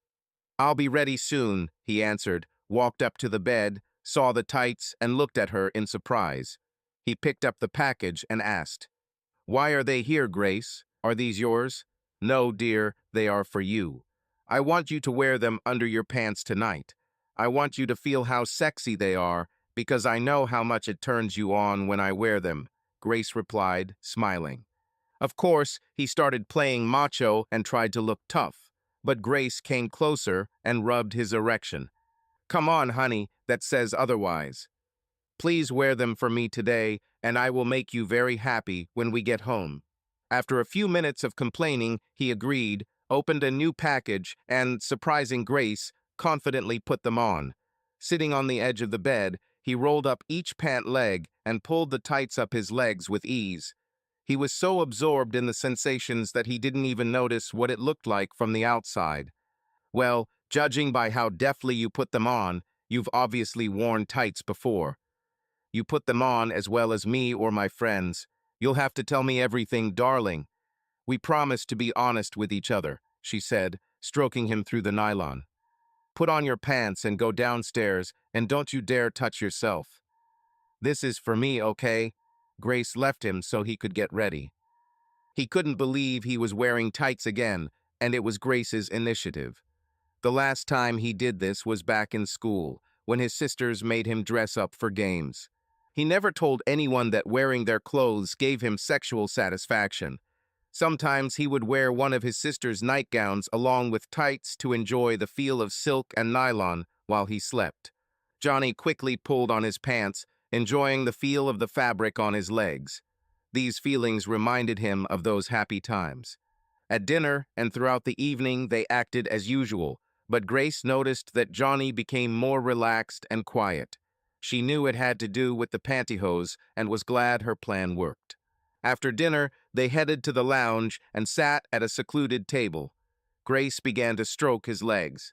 "I'll be ready soon," he answered, walked up to the bed, saw the tights, and looked at her in surprise. He picked up the package and asked, "Why are they here, Grace? Are these yours?" "No, dear, they are for you. I want you to wear them under your pants tonight. I want you to feel how sexy they are, because I know how much it turns you on when I wear them," Grace replied, smiling. Of course, he started playing macho and tried to look tough, but Grace came closer and rubbed his erection. "Come on, honey, that says otherwise. Please wear them for me today, and I will make you very happy when we get home." After a few minutes of complaining, he agreed, opened a new package, and, surprising Grace, confidently put them on. Sitting on the edge of the bed, he rolled up each pant leg and pulled the tights up his legs with ease. He was so absorbed in the sensations that he didn't even notice what it looked like from the outside. "Well, judging by how deftly you put them on, you've obviously worn tights before. You put them on as well as me or my friends. You'll have to tell me everything, darling. We promise to be honest with each other," she said, stroking him through the nylon. "Put on your pants and go downstairs, and don't you dare touch yourself. This is for me, okay?" Grace left him so he could get ready. He couldn't believe he was wearing tights again, and it was Grace's initiative. The last time he did this was back in school, when his sisters made him dress up for games. He never told anyone that wearing their clothes gave him sexual satisfaction. Sometimes he would wear one of his sister's nightgowns along with tights to enjoy the feel of silk and nylon while he slept. Johnny quickly pulled on his pants, enjoying the feel of the fabric on his legs. These feelings reminded him of those happy times. At dinner and throughout the evening, they acted as usual, but Grace noticed that Johnny became more relaxed and quiet. She knew it had to do with the pantyhose and was glad her plan worked. After dinner, they headed to the lounge and sat at a secluded table. Grace began to stroke his legs.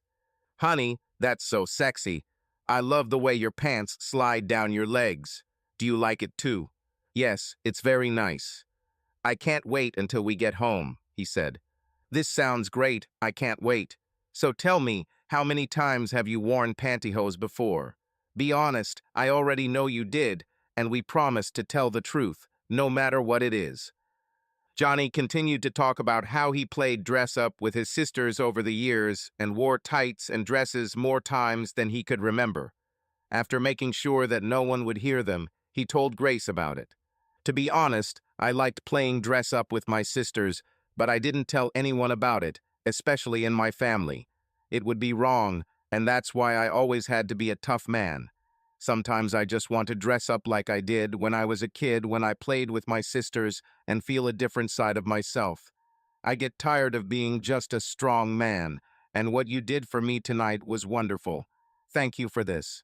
"Honey, that's so sexy. I love the way your pants slide down your legs. Do you like it too?" "Yes, it's very nice. I can't wait until we get home," he said. "This sounds great. I can't wait. So tell me, how many times have you worn pantyhose before? Be honest, I already know you did, and we promise to tell the truth, no matter what it is." Johnny continued to talk about how he played dress-up with his sisters over the years and wore tights and dresses more times than he could remember. After making sure that no one would hear them, he told Grace about it. "To be honest, I liked playing dress-up with my sisters, but I didn't tell anyone about it, especially in my family. It would be wrong, and that's why I always had to be a tough man. Sometimes I just want to dress up like I did when I was a kid when I played with my sisters and feel a different side of myself. I get tired of being just a strong man, and what you did for me tonight was wonderful. Thank you for this."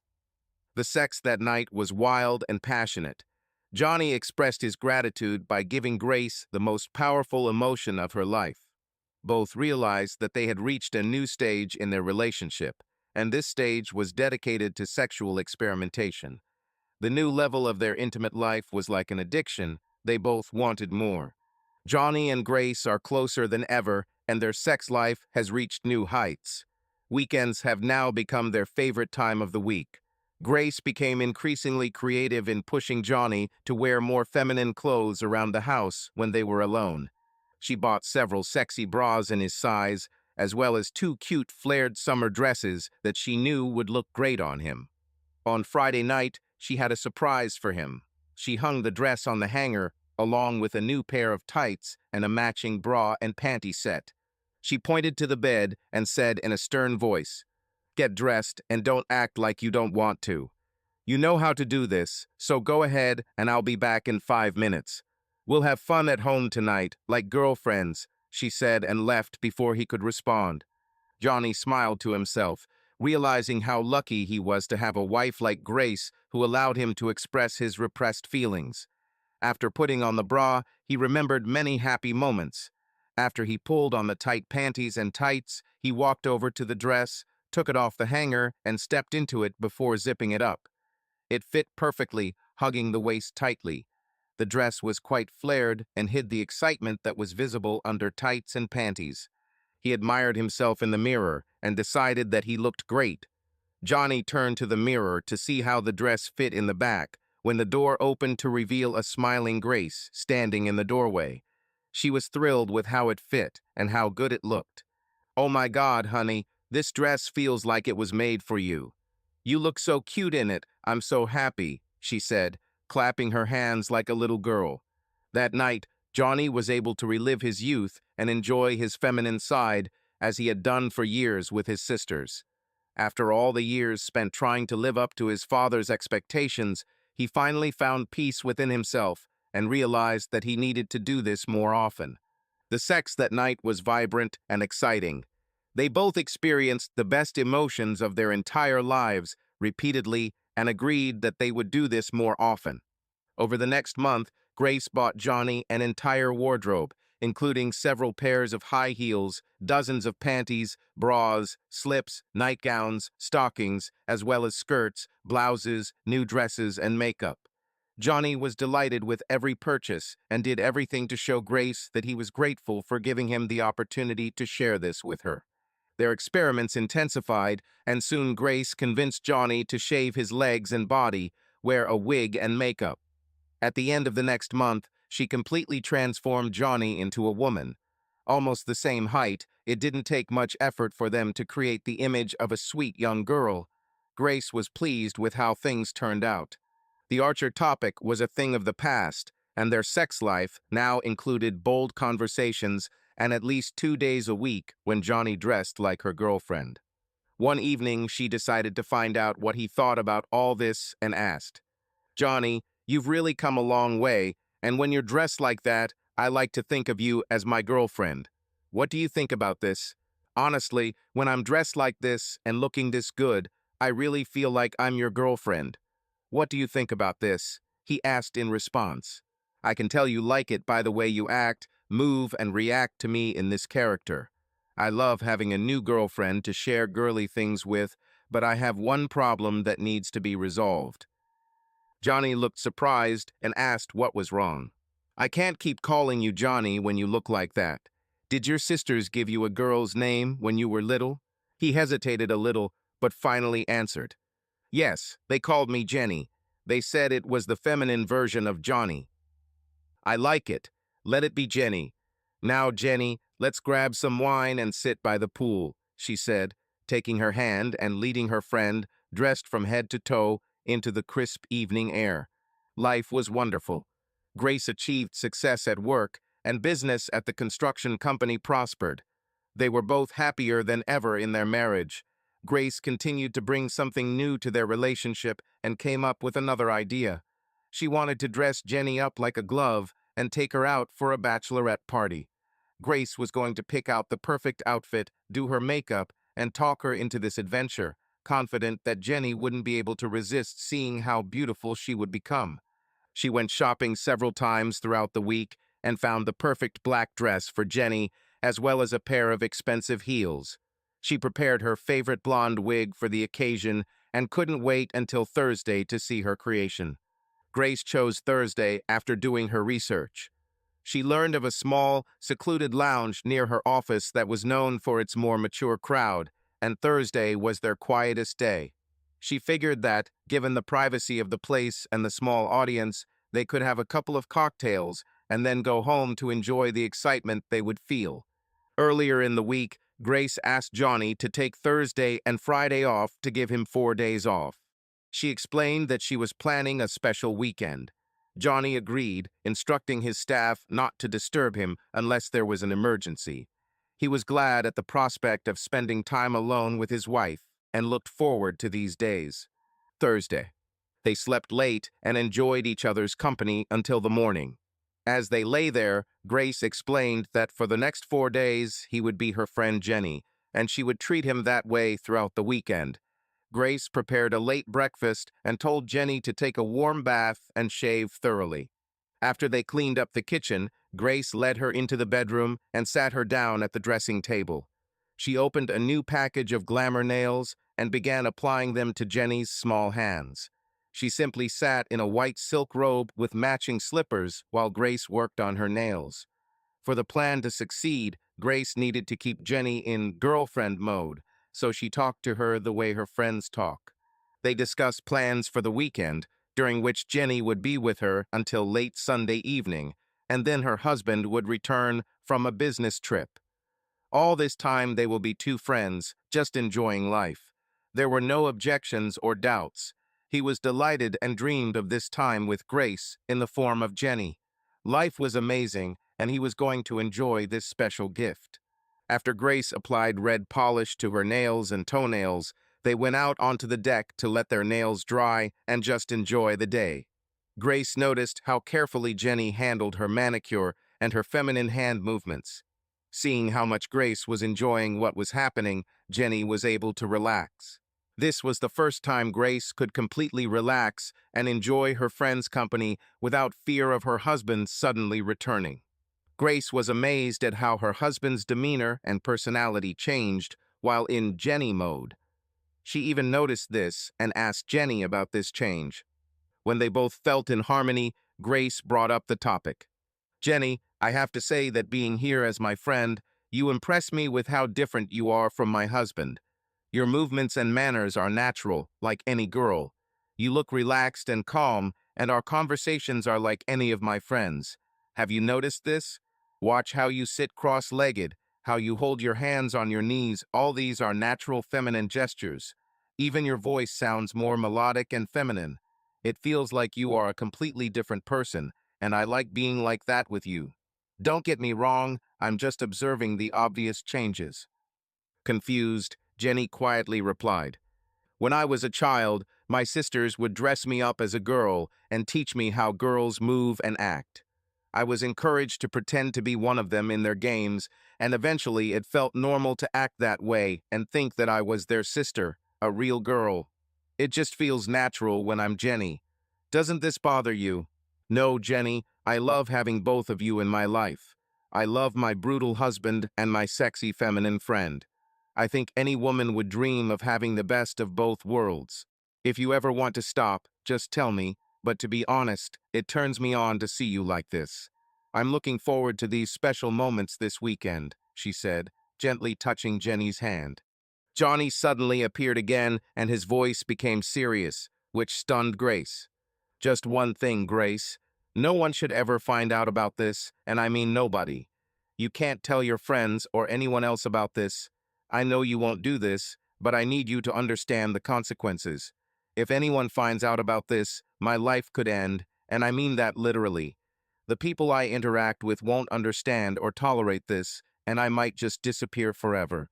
The sex that night was wild and passionate. Johnny expressed his gratitude by giving Grace the most powerful emotion of her life. Both realized that they had reached a new stage in their relationship, and this stage was dedicated to sexual experimentation. The new level of their intimate life was like an addiction. They both wanted more. Johnny and Grace are closer than ever, and their sex life has reached new heights. Weekends have now become their favorite time of the week. Grace became increasingly creative in pushing Johnny to wear more feminine clothes around the house when they were alone. She bought several sexy bras in his size, as well as 2 cute flared summer dresses that she knew would look great on him. On Friday night, she had a surprise for him. She hung the dress on the hanger, along with a new pair of tights and a matching bra and panty set. She pointed to the bed and said in a stern voice, "Get dressed and don't act like you don't want to. You know how to do this, so go ahead and I'll be back in 5 minutes. We'll have fun at home tonight, like girlfriends," she said, and left before he could respond. Johnny smiled to himself, realizing how lucky he was to have a wife like Grace who allowed him to express his repressed feelings. After putting on the bra, he remembered many happy moments. After he pulled on the tight panties and tights, he walked over to the dress, took it off the hanger, and stepped into it before zipping it up. It fit perfectly, hugging the waist tightly. The dress was quite flared and hid the excitement that was visible under tights and panties. He admired himself in the mirror and decided that he looked great. Johnny turned to the mirror to see how the dress fit in the back, when the door opened to reveal a smiling Grace standing in the doorway. She was thrilled with how it fit and how good it looked. "Oh my God, honey, this dress feels like it was made for you. You look so cute in it, I'm so happy," she said, clapping her hands like a little girl. That night, Johnny was able to relive his youth and enjoy his feminine side as he had done for years with his sisters. After all the years spent trying to live up to his father's expectations, he finally found peace within himself and realized that he needed to do this more often. The sex that night was vibrant and exciting. They both experienced the best emotions of their entire lives repeatedly and agreed that they would do this more often. Over the next month, Grace bought Johnny an entire wardrobe, including several pairs of high heels, dozens of panties, bras, slips, nightgowns, stockings, as well as skirts, blouses, new dresses, and makeup. Johnny was delighted with every purchase and did everything to show Grace that he was grateful for giving him the opportunity to share this with her. Their experiments intensified, and soon Grace convinced Johnny to shave his legs and body, wear a wig and makeup. At the end of the next month, she completely transformed Johnny into a woman. Almost the same height, it didn't take much effort for them to create the image of a sweet young girl. Grace was pleased with how things turned out. The Archer topic was a thing of the past, and their sex life now included bold conversations and at least 2 days a week when Johnny dressed like her girlfriend. One evening, she decided to find out what he thought about all this and asked, "Johnny, you've really come a long way, and when you're dressed like that, I like to think of you as my girlfriend. What do you think about this? Honestly, when I'm dressed like this and looking this good, I really feel like I'm your girlfriend. What do you think about this?" he asked in response. "I can tell you like it by the way you act, move, and react to me in this character. I love having a new girlfriend to share girly things with, but I have one problem that needs to be resolved." Johnny looked surprised and asked what was wrong. "I can't keep calling you Johnny when you look like that. Did your sisters give you a girl's name when you were little?" He hesitated a little, but finally answered, "Yes, they called me Jenny. They said it was the feminine version of Johnny. I like it. Let it be Jenny. Now, Jenny, let's grab some wine and sit by the pool," she said, taking her hand and leading her friend, dressed from head to toe, into the crisp evening air. Life was wonderful. Grace achieved success at work, and business at the construction company prospered. They were both happier than ever in their marriage. Grace continued to bring something new to their relationship and came up with another idea. She wanted to dress Jenny up like a glove and take her out for a bachelorette party. Grace was going to pick out the perfect outfit, do her makeup, and talk her into this adventure, confident that Jenny wouldn't be able to resist seeing how beautiful she would become. She went shopping several times throughout the week and found the perfect black dress for Jenny, as well as a pair of expensive heels. She prepared her favorite blonde wig for the occasion and couldn't wait until Thursday to see her creation. Grace chose Thursday after doing her research. She learned of a small, secluded lounge near her office that was known for its more mature crowd, and Thursday was their quietest day. She figured that, given the privacy of the place and the small audience, they could have a couple of cocktails and then go home to enjoy the excitement they would feel. Earlier in the week, Grace asked Johnny to take Thursday and Friday off to give him 4 days off. She explained that she was planning a special weekend. Johnny agreed, instructing his staff not to disturb him unless there was an emergency. He was glad at the prospect of spending time alone with his wife and looked forward to these days. Thursday. They slept late and enjoyed each other's company until the morning. As they lay there, Grace explained that for the next 4 days he would be her friend Jenny, and she would treat him that way throughout the weekend. Grace prepared a late breakfast and told Jenny to take a warm bath and shave thoroughly. After they cleaned up the kitchen, Grace led her into the bedroom and sat her down at the dressing table. She opened a new package of glamour nails and began applying them to Jenny's small hands. She simply sat in a white silk robe with matching slippers while Grace worked on her nails. For the plan to succeed, Grace needed to keep Jenny in girlfriend mode, so she talked to her the way her friends talk. They discussed plans for the weekend, during which Jenny would be with her until late Sunday evening, and then her husband would return from a business trip. All this time they will be two friends, just enjoying life. There were no objections or doubts. He was delighted and dreamed of this time with Grace in the form of Jenny. Life was amazing, and he was going to enjoy this special gift. After Grace applied red polish to her nails and toenails, they went out onto the deck to let their nails dry and just enjoy the day. Grace noticed how carefully Jenny handled her manicure and her feminine hand movements. Seeing how much Grace was enjoying what was happening, Jenny was able to relax. This was the first time Grace could completely relax and enjoy her friend's company without fear of her husband suddenly returning. Grace was amazed at how her husband's demeanor and personality changed while in Jenny mode. She even noticed this and asked Jenny about this change. When they both felt in harmony, Grace brought up the topic. Jenny, I have to say that being here as my friend, you impress me with how different you are from my husband. Your movements and manners are natural, like any girl. You look relaxed and calm, and our conversations are like any of my friends. Have you noticed this? Watch how you sit cross-legged, how you hold your hands on your knees. All these are natural feminine gestures. Even your voice sounds more melodic and feminine. It feels like you are a completely different person, and I like being like that with you. Don't get me wrong, I'm just observing the obvious changes. Confused, Jenny quietly replied, when I was a child, my sisters would dress me up as a girl and teach me how girls move and act. I was encouraged to pretend to be one of them in their games, and eventually it felt normal to act that way and think that I was their sister, a real girl. It just feels natural when I'm Jenny. Doesn't this bother you? No, Jenny, I love having both of you in my life. I love my brutal husband and my sexy feminine friend. I think any woman would dream of having the best of both worlds. If you ever want to stop, just tell me, but to be honest, it turns me on to see you like this. I'm looking forward to these special moments this weekend, she said, gently touching Jenny's hand. Johnny suddenly appeared again, and his voice became serious, which stunned Grace. Just one thing, Grace. No one should ever find out about this, and I mean nobody. You can't tell your friends or anyone else about this. I know you won't do this, but I need you to understand the consequences. If anyone finds out about this, my life could end, and I mean that literally. The people I interact with won't understand or tolerate this, and I might just disappear forever.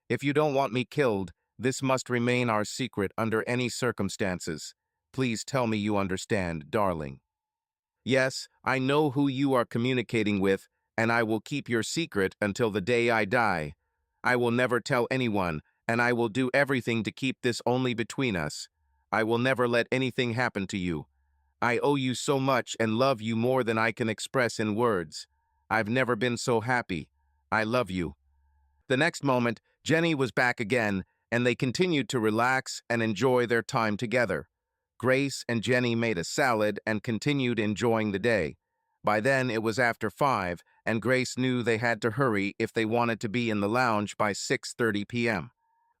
If you don't want me killed, this must remain our secret under any circumstances. Please tell me you understand, darling. Yes, I know who you are communicating with, and I will keep your secret until the day I die. I will never tell anyone, and I will do everything to keep this only between us. I will never let anything happen to you. I owe you so much and love you more than I can express in words. I've never been so happy. I love you. The next moment, Jenny was back again, and they continued to relax and enjoy their time together. Grace and Jenny made a salad and continued enjoying the day. By then, it was after 5, and Grace knew they had to hurry if they wanted to be in the lounge by 6:30 p.m.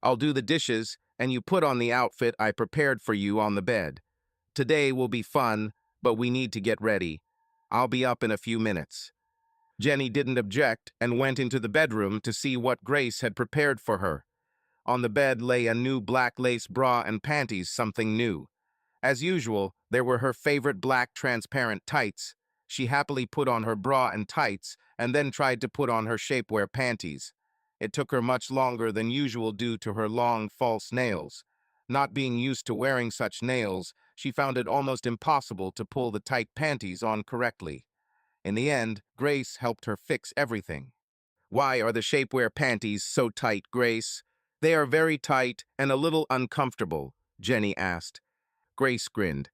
I'll do the dishes, and you put on the outfit I prepared for you on the bed. Today will be fun, but we need to get ready. I'll be up in a few minutes. Jenny didn't object and went into the bedroom to see what Grace had prepared for her. On the bed lay a new black lace bra and panties, something new. As usual, there were her favorite black transparent tights. She happily put on her bra and tights and then tried to put on her shapewear panties. It took her much longer than usual due to her long, false nails. Not being used to wearing such nails, she found it almost impossible to pull the tight panties on correctly. In the end, Grace helped her fix everything. Why are the shapewear panties so tight, Grace? They are very tight and a little uncomfortable, Jenny asked. Grace grinned.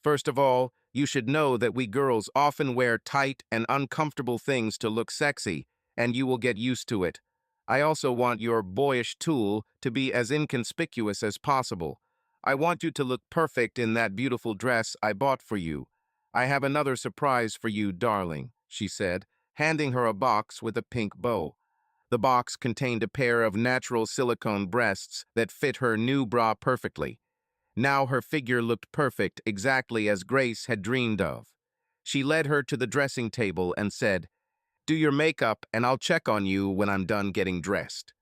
First of all, you should know that we girls often wear tight and uncomfortable things to look sexy, and you will get used to it. I also want your boyish tool to be as inconspicuous as possible. I want you to look perfect in that beautiful dress I bought for you. I have another surprise for you, darling, she said, handing her a box with a pink bow. The box contained a pair of natural silicone breasts that fit her new bra perfectly. Now her figure looked perfect, exactly as Grace had dreamed of. She led her to the dressing table and said, "Do your makeup and I'll check on you when I'm done getting dressed."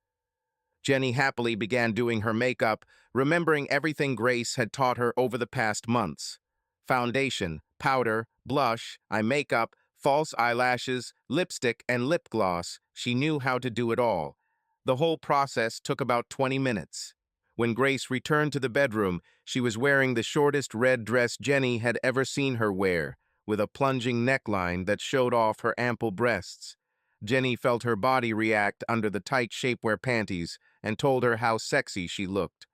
Jenny happily began doing her makeup, remembering everything Grace had taught her over the past months. Foundation, powder, blush, eye makeup, false eyelashes, lipstick, and lip gloss. She knew how to do it all. The whole process took about 20 minutes. When Grace returned to the bedroom, she was wearing the shortest red dress Jenny had ever seen her wear, with a plunging neckline that showed off her ample breasts. Jenny felt her body react under the tight shapewear panties and told her how sexy she looked.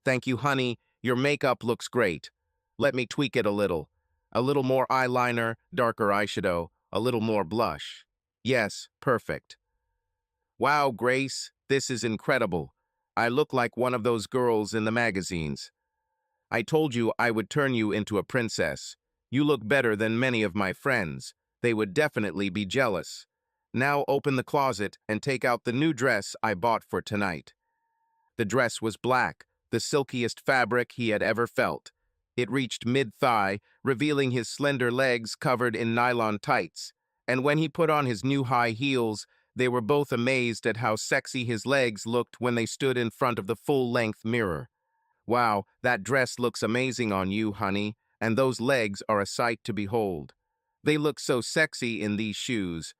"Thank you, honey. Your makeup looks great. Let me tweak it a little. A little more eyeliner, darker eyeshadow, a little more blush. Yes, perfect. Wow, Grace, this is incredible. I look like one of those girls in the magazines. I told you I would turn you into a princess. You look better than many of my friends. They would definitely be jealous. Now open the closet and take out the new dress I bought for tonight." The dress was black, the silkiest fabric he had ever felt. It reached mid-thigh, revealing his slender legs covered in nylon tights. And when he put on his new high heels, they were both amazed at how sexy his legs looked when they stood in front of the full-length mirror. "Wow, that dress looks amazing on you, honey, and those legs are a sight to behold. They look so sexy in these shoes.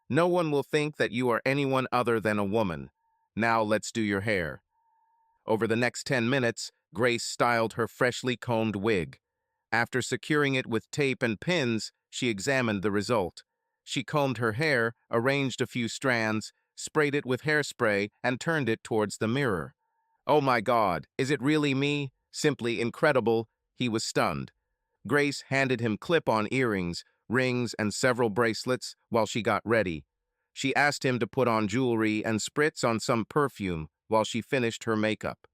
No one will think that you are anyone other than a woman. Now let's do your hair." Over the next 10 minutes, Grace styled her freshly combed wig. After securing it with tape and pins, she examined the result. She combed her hair, arranged a few strands, sprayed it with hairspray, and turned it towards the mirror. "Oh my God, is it really me? Simply incredible." He was stunned. Grace handed him clip-on earrings, rings, and several bracelets while she got ready. She asked him to put on jewelry and spritz on some perfume while she finished her makeup.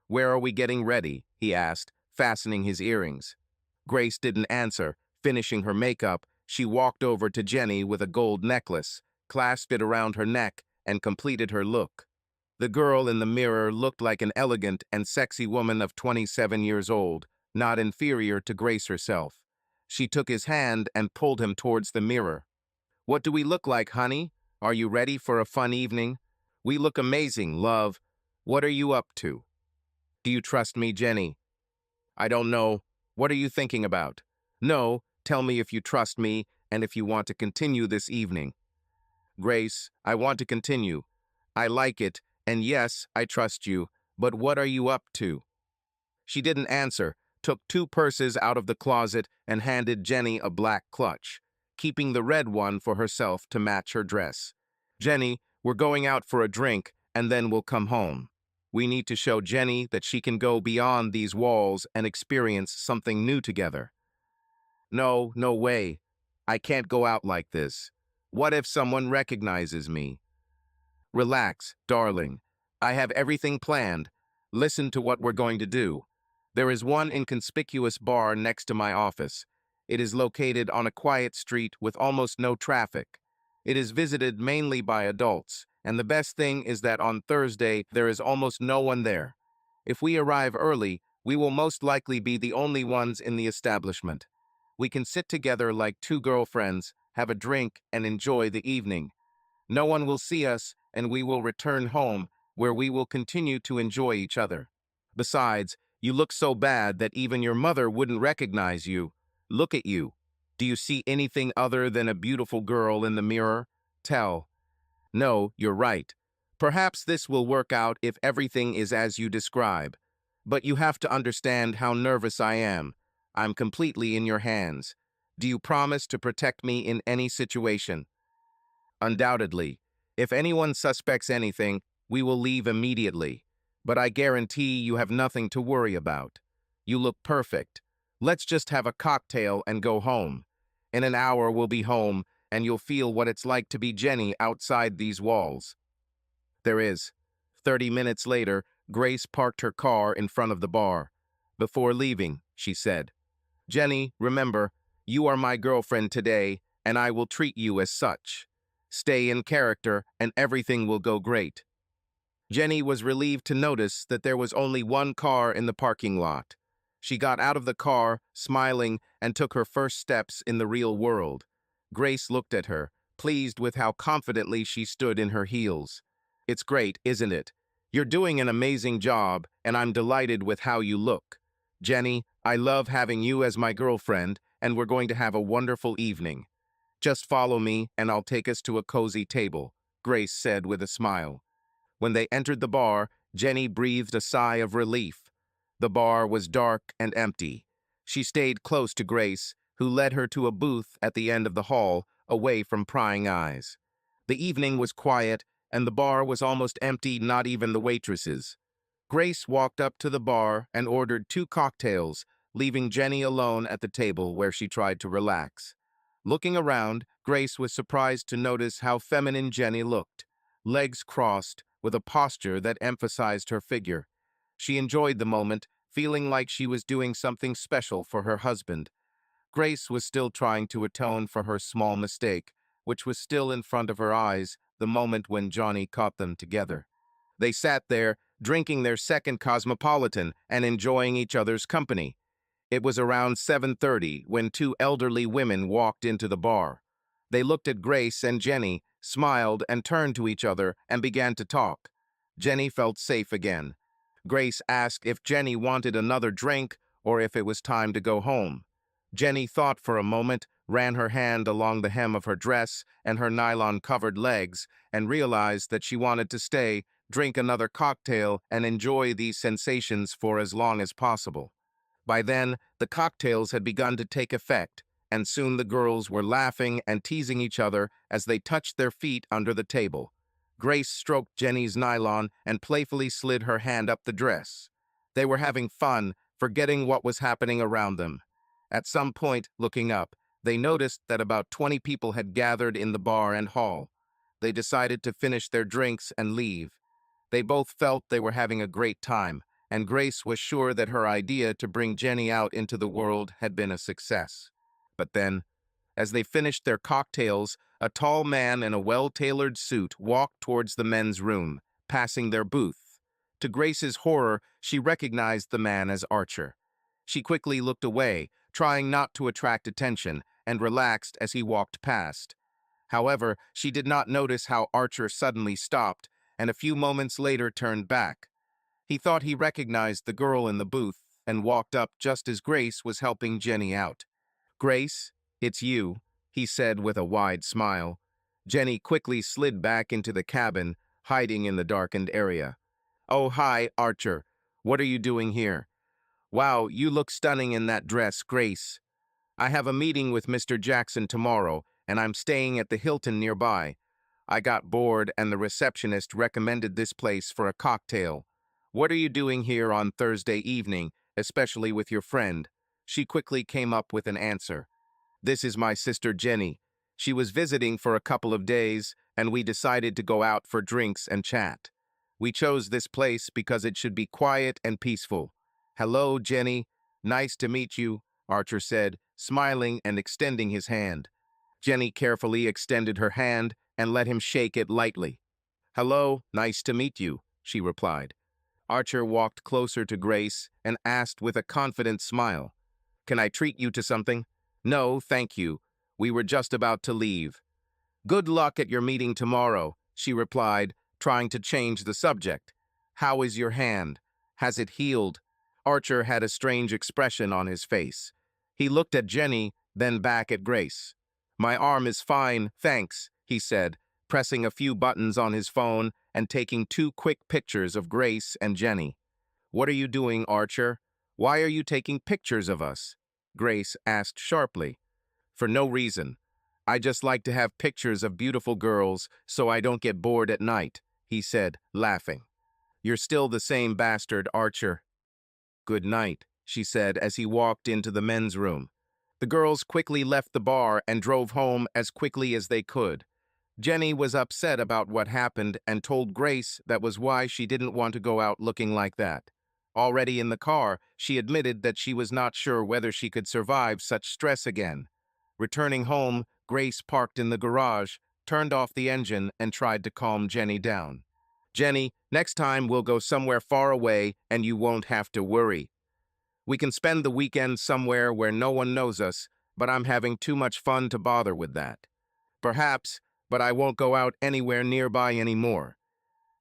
"Where are we getting ready?" he asked, fastening his earrings. Grace didn't answer. Finishing her makeup, she walked over to Jenny with a gold necklace, clasped it around her neck, and completed her look. The girl in the mirror looked like an elegant and sexy woman of 27 years old, not inferior to Grace herself. She took his hand and pulled him towards the mirror. "What do we look like, honey? Are you ready for a fun evening?" "We look amazing, love. What are you up to?" "Do you trust me, Jenny?" "I don't know. What are you thinking about?" "No, tell me if you trust me and if you want to continue this evening." "Grace, I want to continue. I like it, and yes, I trust you, but what are you up to?" She didn't answer, took 2 purses out of the closet and handed Jenny a black clutch, keeping the red one for herself to match her dress. "Jenny, we're going out for a drink, and then we'll come home. We need to show Jenny that she can go beyond these walls and experience something new together." "No, no way. I can't go out like this. What if someone recognizes me?" "Relax, darling. I have everything planned. Listen to what we're going to do. There is one inconspicuous bar next to my office. It is located on a quiet street with almost no traffic. It is visited mainly by adults, and the best thing is that on Thursday there is almost no one there. If we arrive early, we will most likely be the only ones in the establishment. We can sit together like 2 girlfriends, have a drink, and enjoy the evening. No one will see us, and we will return home, where we will continue to enjoy each other. Besides, you look so bad that even your mother wouldn't recognize you. Look at you. Do you see anything other than a beautiful girl in the mirror? Tell." "No, you're right. Perhaps this will work out if everything is as you describe. But you have to understand how nervous I am. I'm completely in your hands. Do you promise to protect me in any situation?" "Undoubtedly. If anyone suspects anything, we will leave immediately. But I guarantee you have nothing to worry about. You look perfect. Let's just have a cocktail and go home. In an hour we'll be home, and you'll feel what it's like to be Jenny outside these walls." There is. 30 minutes later, Grace parked her car in front of the bar. Before leaving, she said, "Jenny, remember, you are my girlfriend today, and I will treat you as such. Stay in character, and everything will go great. Jenny was relieved to notice that there was only one car in the parking lot. She got out of the car, smiling, and took her first steps in the real world. Grace looked at her, pleased with how confidently she stood in her heels. It's great, isn't it? You're doing an amazing job, and I'm delighted with how you look. Jenny, I love having you as my girlfriend, and we're going to have a wonderful evening. Just follow me, and I'll take us to a cozy table, Grace said with a smile. When they entered the bar, Jenny breathed a sigh of relief. The bar was dark and empty. She stayed close to Grace, who led her to a booth at the end of the hall, away from prying eyes. The evening was quiet, and the bar was almost empty, not even the waitresses. Grace walked up to the bar and ordered 2 cocktails, leaving Jenny alone at the table where she tried to relax. Looking around, Grace was surprised to notice how feminine Jenny looked, legs crossed, with a posture that emphasized her figure. She enjoyed the moment, feeling like she was doing something special for her husband. Grace was still trying to atone for her small mistake, which was still in front of her eyes the moment when Johnny caught them together. They sat there, drinking their second cosmopolitan and enjoying each other's company. It was around 7:30 when 2 elderly women walked into the bar. They looked at Grace and Jenny, smiled, and turned to each other and began to talk. Jenny felt safe again. Grace asked if Jenny wanted another drink or if it was time to go home. Jenny thought for a moment, ran her hand along the hem of her dress and her nylon-covered legs, and realized that she wanted to stay, drink another cocktail, and enjoy these sensations for as long as possible. By then, the cocktails had begun to take effect, and soon the girls were laughing and teasing each other as they touched their feet under the table. Grace stroked Jenny's nylon and playfully slid her hand up the dress. They were having fun, forgetting what was happening around them. At some point, looking up, they noticed that about 20 people had gathered in the bar and hall. They decided to finish their drinks and leave. They both felt they were having a great time, and Grace was sure that her idea to bring Jenny out into the world had been a success. But then, as they finished their cocktails, a tall man in a well-tailored suit walked towards the men's room, passing their booth. To Grace's horror, she recognized the man as Archer. She quickly looked away, trying not to attract attention, and relaxed as he walked past. However, she did not notice how Archer suddenly stopped, and a few moments later turned back. He thought he recognized the girl in the booth and walked up just as Grace was helping Jenny out. "Grace, it's you," he said with a wide smile. Jenny quickly slid back into the cabin, hiding in the darkened area. "Oh, hi, Archer. What are you doing here? Wow, you look stunning in that dress, Grace. I have a meeting with Mr. Jackson tomorrow, and I'm staying at the Hilton nearby. I got bored, and the receptionist recommended this place for a cocktail. What are you doing here on Thursday evening, especially with your friend?" She quickly came up with an answer. "This is my sister Jenny. She was visiting for a couple of days, and we decided to go out for drinks and chat. We chose this place because it should be quiet and peaceful." "Hello, Jenny. Nice to meet you," Archer said, smiling and extending his hand. Jenny carefully extended her hand and let him shake it lightly. "Hello, nice to meet you," she replied. Archer walked closer to Grace and asked with a confident smile, "Can I treat you to something?" "No, thank you. We were just about to leave." "Good luck at your meeting tomorrow," she replied, trying to change the subject. "How is your hand? Has it healed?" Archer had a strange expression on his face. He looked at Jenny, then back at Grace. "My arm is fine, thanks," he said, pressing a few buttons on his phone and taking 2 quick pictures of Grace and Jenny. "What are you doing, Archer? Why are you taking pictures of us?" Grace asked sharply. "For no reason. I just like to have pictures of beautiful girls so I don't get bored at night," he said, laughing. "You're still the same bastard, Archer." "Good night," she said as he walked into the men's room. The girls quickly left the bar and drove home as quickly as they could. Jenny was upset about what happened and told Grace that was why she didn't want to go out looking like that. Already in the car, she admitted that she was not sure whether she could survive such stress again. Returning home, Grace parked in the garage, turned off the engine, and tried to calm Jenny down. Jenny, next time we'll go somewhere far away and you won't have to worry. We can spend the weekend somewhere where no one knows us, but I'm having too much fun to bother with that. Perhaps, but I won't go out anywhere nearby anymore.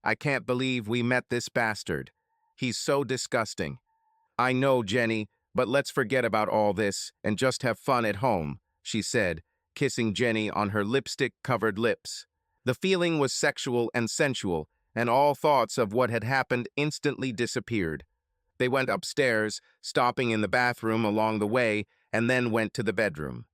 I can't believe we met this bastard. He's so disgusting. I know, Jenny, but let's forget about all this and just have fun at home, she said, kissing Jenny on her lipstick-covered lips. The feeling was sexual and sensual, and all thoughts of what had happened instantly disappeared. They went upstairs, stopping in the bathroom along the way, and then went to the bedroom.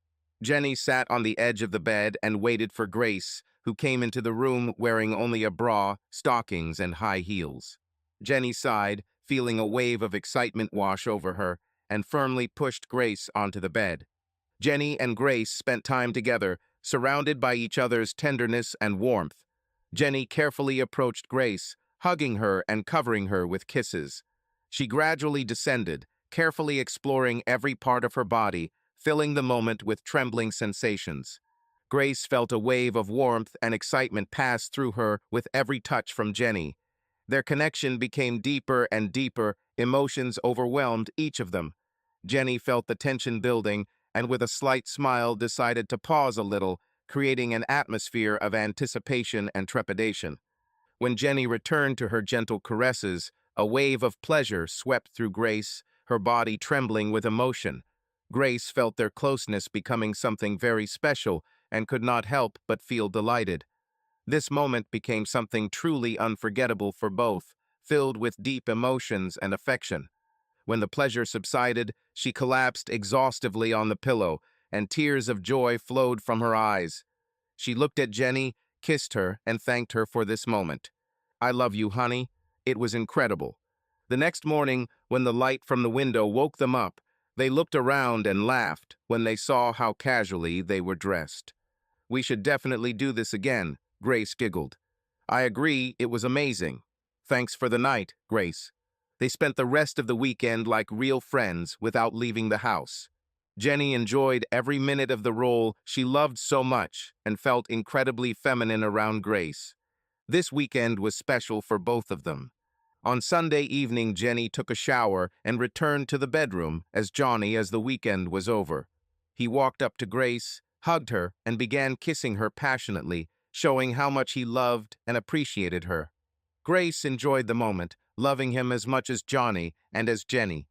Jenny sat on the edge of the bed and waited for Grace, who came into the room wearing only a bra, stockings, and high heels. Jenny sighed, feeling a wave of excitement wash over her, and firmly pushed Grace onto the bed. Jenny and Grace spent time together, surrounded by each other's tenderness and warmth. Jenny carefully approached Grace, hugging her and covering her with kisses. She gradually descended, carefully exploring every part of her body, filling the moment with trembling sensations. Grace felt a wave of warmth and excitement pass through her with every touch from Jenny. Their connection became deeper and deeper, emotions overwhelmed each of them. Jenny felt the tension building, and with a slight smile decided to pause a little, creating an atmosphere of anticipation and trepidation. When Jenny returned to her gentle caresses, a wave of pleasure swept through Grace, her body trembling with emotion. Grace felt their closeness becoming something very special and could not help but feel delighted. This moment became something truly unforgettable for both, filled with deep emotions and affection. When the pleasure subsided, she collapsed exhaustively on the pillow, and tears of joy flowed from her eyes. She looked at Jenny, kissed her, and thanked her for this moment. "I love you, honey. It was incredible." The next morning, when the light from the window woke them up, they looked around and laughed when they saw how casually they were dressed. "We should definitely do this again," Grace giggled. "I agree, it was amazing. Thanks for the night, Grace." They spent the rest of the weekend like real friends without leaving the house. Jenny enjoyed every minute of the role she loved so much and felt incredibly feminine around Grace. This weekend was special for both of them. On Sunday evening, Jenny took a shower and returned to the bedroom as the weekend was over. He walked up to Grace, hugged her, and began kissing her passionately, showing how much he loved and appreciated her. Grace enjoyed the moment, loving him as much as Johnny and as Jenny.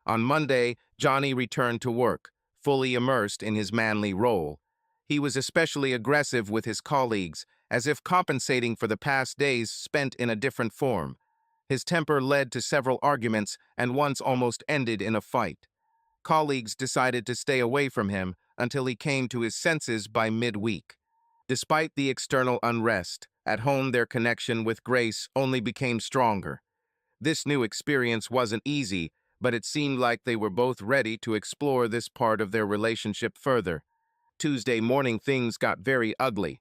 On Monday, Johnny returned to work, fully immersed in his manly role. He was especially aggressive with his colleagues, as if compensating for the past days spent in a different form. His temper led to several arguments and once almost ended in a fight. Colleagues decided to stay away from him until he came to his senses by midweek. Despite the external unrest, at home their connection with Grace only became stronger. This new experience wasn't easy, but it seemed like they were both ready to explore this part of their relationship further. Tuesday morning, things got very ugly.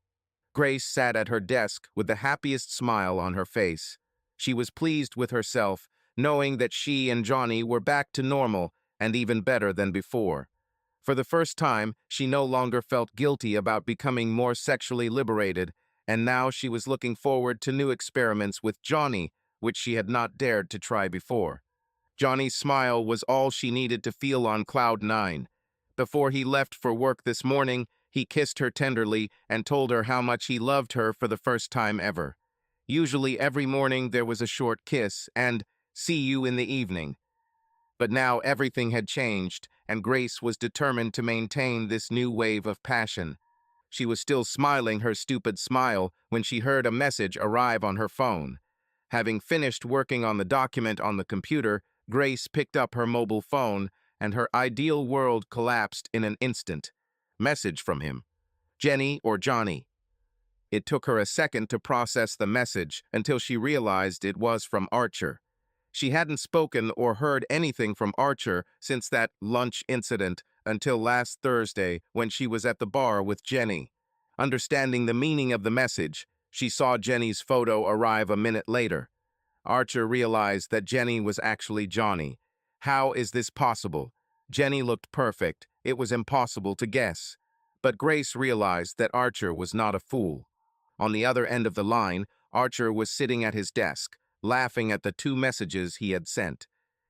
Grace sat at her desk with the happiest smile on her face. She was pleased with herself, knowing that she and Johnny were back to normal and even better than before. For the first time, she no longer felt guilty about becoming more sexually liberated, and now she was looking forward to new experiments with Johnny, which she had not dared to try before. Johnny's smile was all she needed to feel on cloud nine. Before he left for work this morning, he kissed her tenderly and told her how much he loved her for the first time ever. Usually every morning there was a short kiss and "see you in the evening." But now everything had changed, and Grace was determined to maintain this new wave of passion. She was still smiling her stupid smile when she heard a message arrive on her phone. Having finished working on the document on the computer, Grace picked up her mobile phone, and her ideal world collapsed in an instant. Message from him. Jenny or Johnny? It took her a second to process the message until she realized it was from Archer. She hadn't spoken or heard anything from Archer since that lunch incident until last Thursday when she was at the bar with Jenny. Understanding the meaning of the message, she saw Jenny's photo arrive a minute later. Archer realized that Jenny was actually Johnny. How is this possible? Jenny looked perfect. It was impossible to guess. But Grace realized that Archer was not a fool. On the other end of the line, Archer was sitting at his desk, laughing at the 2 messages he had sent.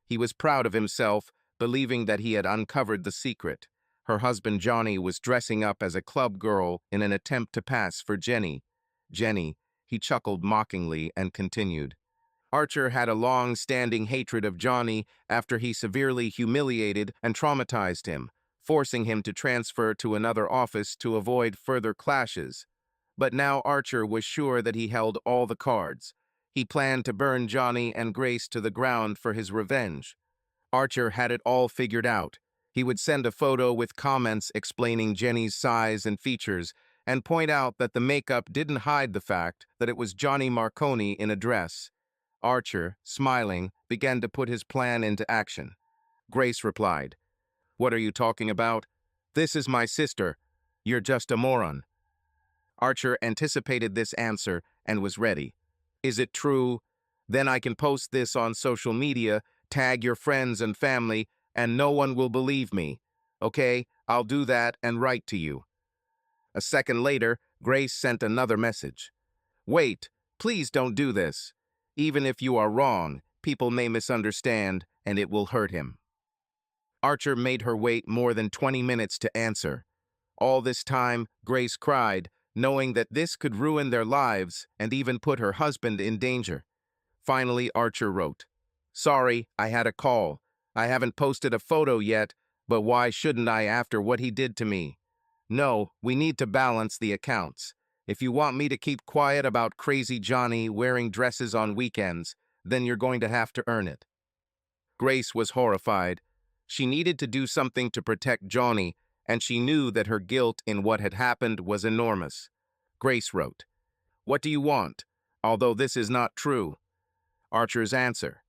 He was proud of himself, believing that he had uncovered the secret. Her husband Johnny was dressing up as a club girl in an attempt to pass for Jenny. Jenny, he chuckled mockingly and continued. Archer had a long-standing hatred of Johnny after he severely humiliated and traumatized him, forcing him to transfer to another office to avoid further clashes. But now Archer was sure that he held all the cards. He planned to burn Johnny and Grace to the ground for his revenge. Archer had it all figured out. He would send a photo with comments explaining Jenny's size and features, and point out that the makeup didn't hide the fact that it was Johnny Marconi in a dress. Archer, smiling, began to put his plan into action. Grace replied, "What are you talking about? This is my sister. You're just a moron." Archer anticipated this answer and was ready. "Is it true? Then I can post this on social media, tag your friends and family, and no one will believe me. Okay, I'll do that and write to you." A second later, Grace sent another message. "Wait, please don't do this. Even if you are wrong, people may misunderstand and it will hurt him." Archer made her wait more than 20 minutes to answer. All this time, Grace cried, knowing that this could ruin their lives and even put her husband in danger. Finally, Archer wrote, "Sorry, I had a call. I haven't posted a photo yet, but why shouldn't I after what he did to me? No, we need to balance the accounts. If you want me to keep quiet about crazy Johnny wearing dresses on weekends, then you're going to have to earn it." Grace was horrified. She needed to do something to protect Johnny, and she knew that her guilt in what had happened was enormous. Grace wrote, "What do you want? Although this is not true." Archer's answer,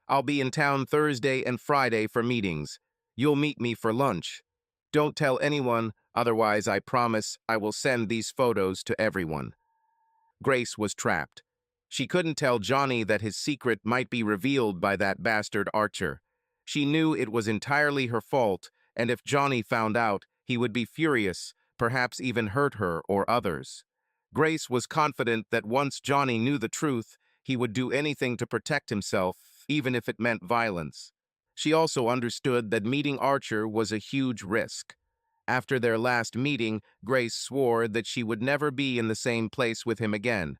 "I'll be in town Thursday and Friday for meetings. You'll meet me for lunch. Don't tell anyone, otherwise I promise I will send these photos to everyone." Grace was trapped. She couldn't tell Johnny that his secret might be revealed by that bastard Archer. She knew it was entirely her fault, and if Johnny found out, he would be furious, perhaps even hurt her or others. Grace was confident that once Johnny knew the truth, he would do anything to protect himself, even if it meant violence. She also understood that meeting Archer was a huge risk. After their last meeting, Grace swore that she would never be in the same place with him again.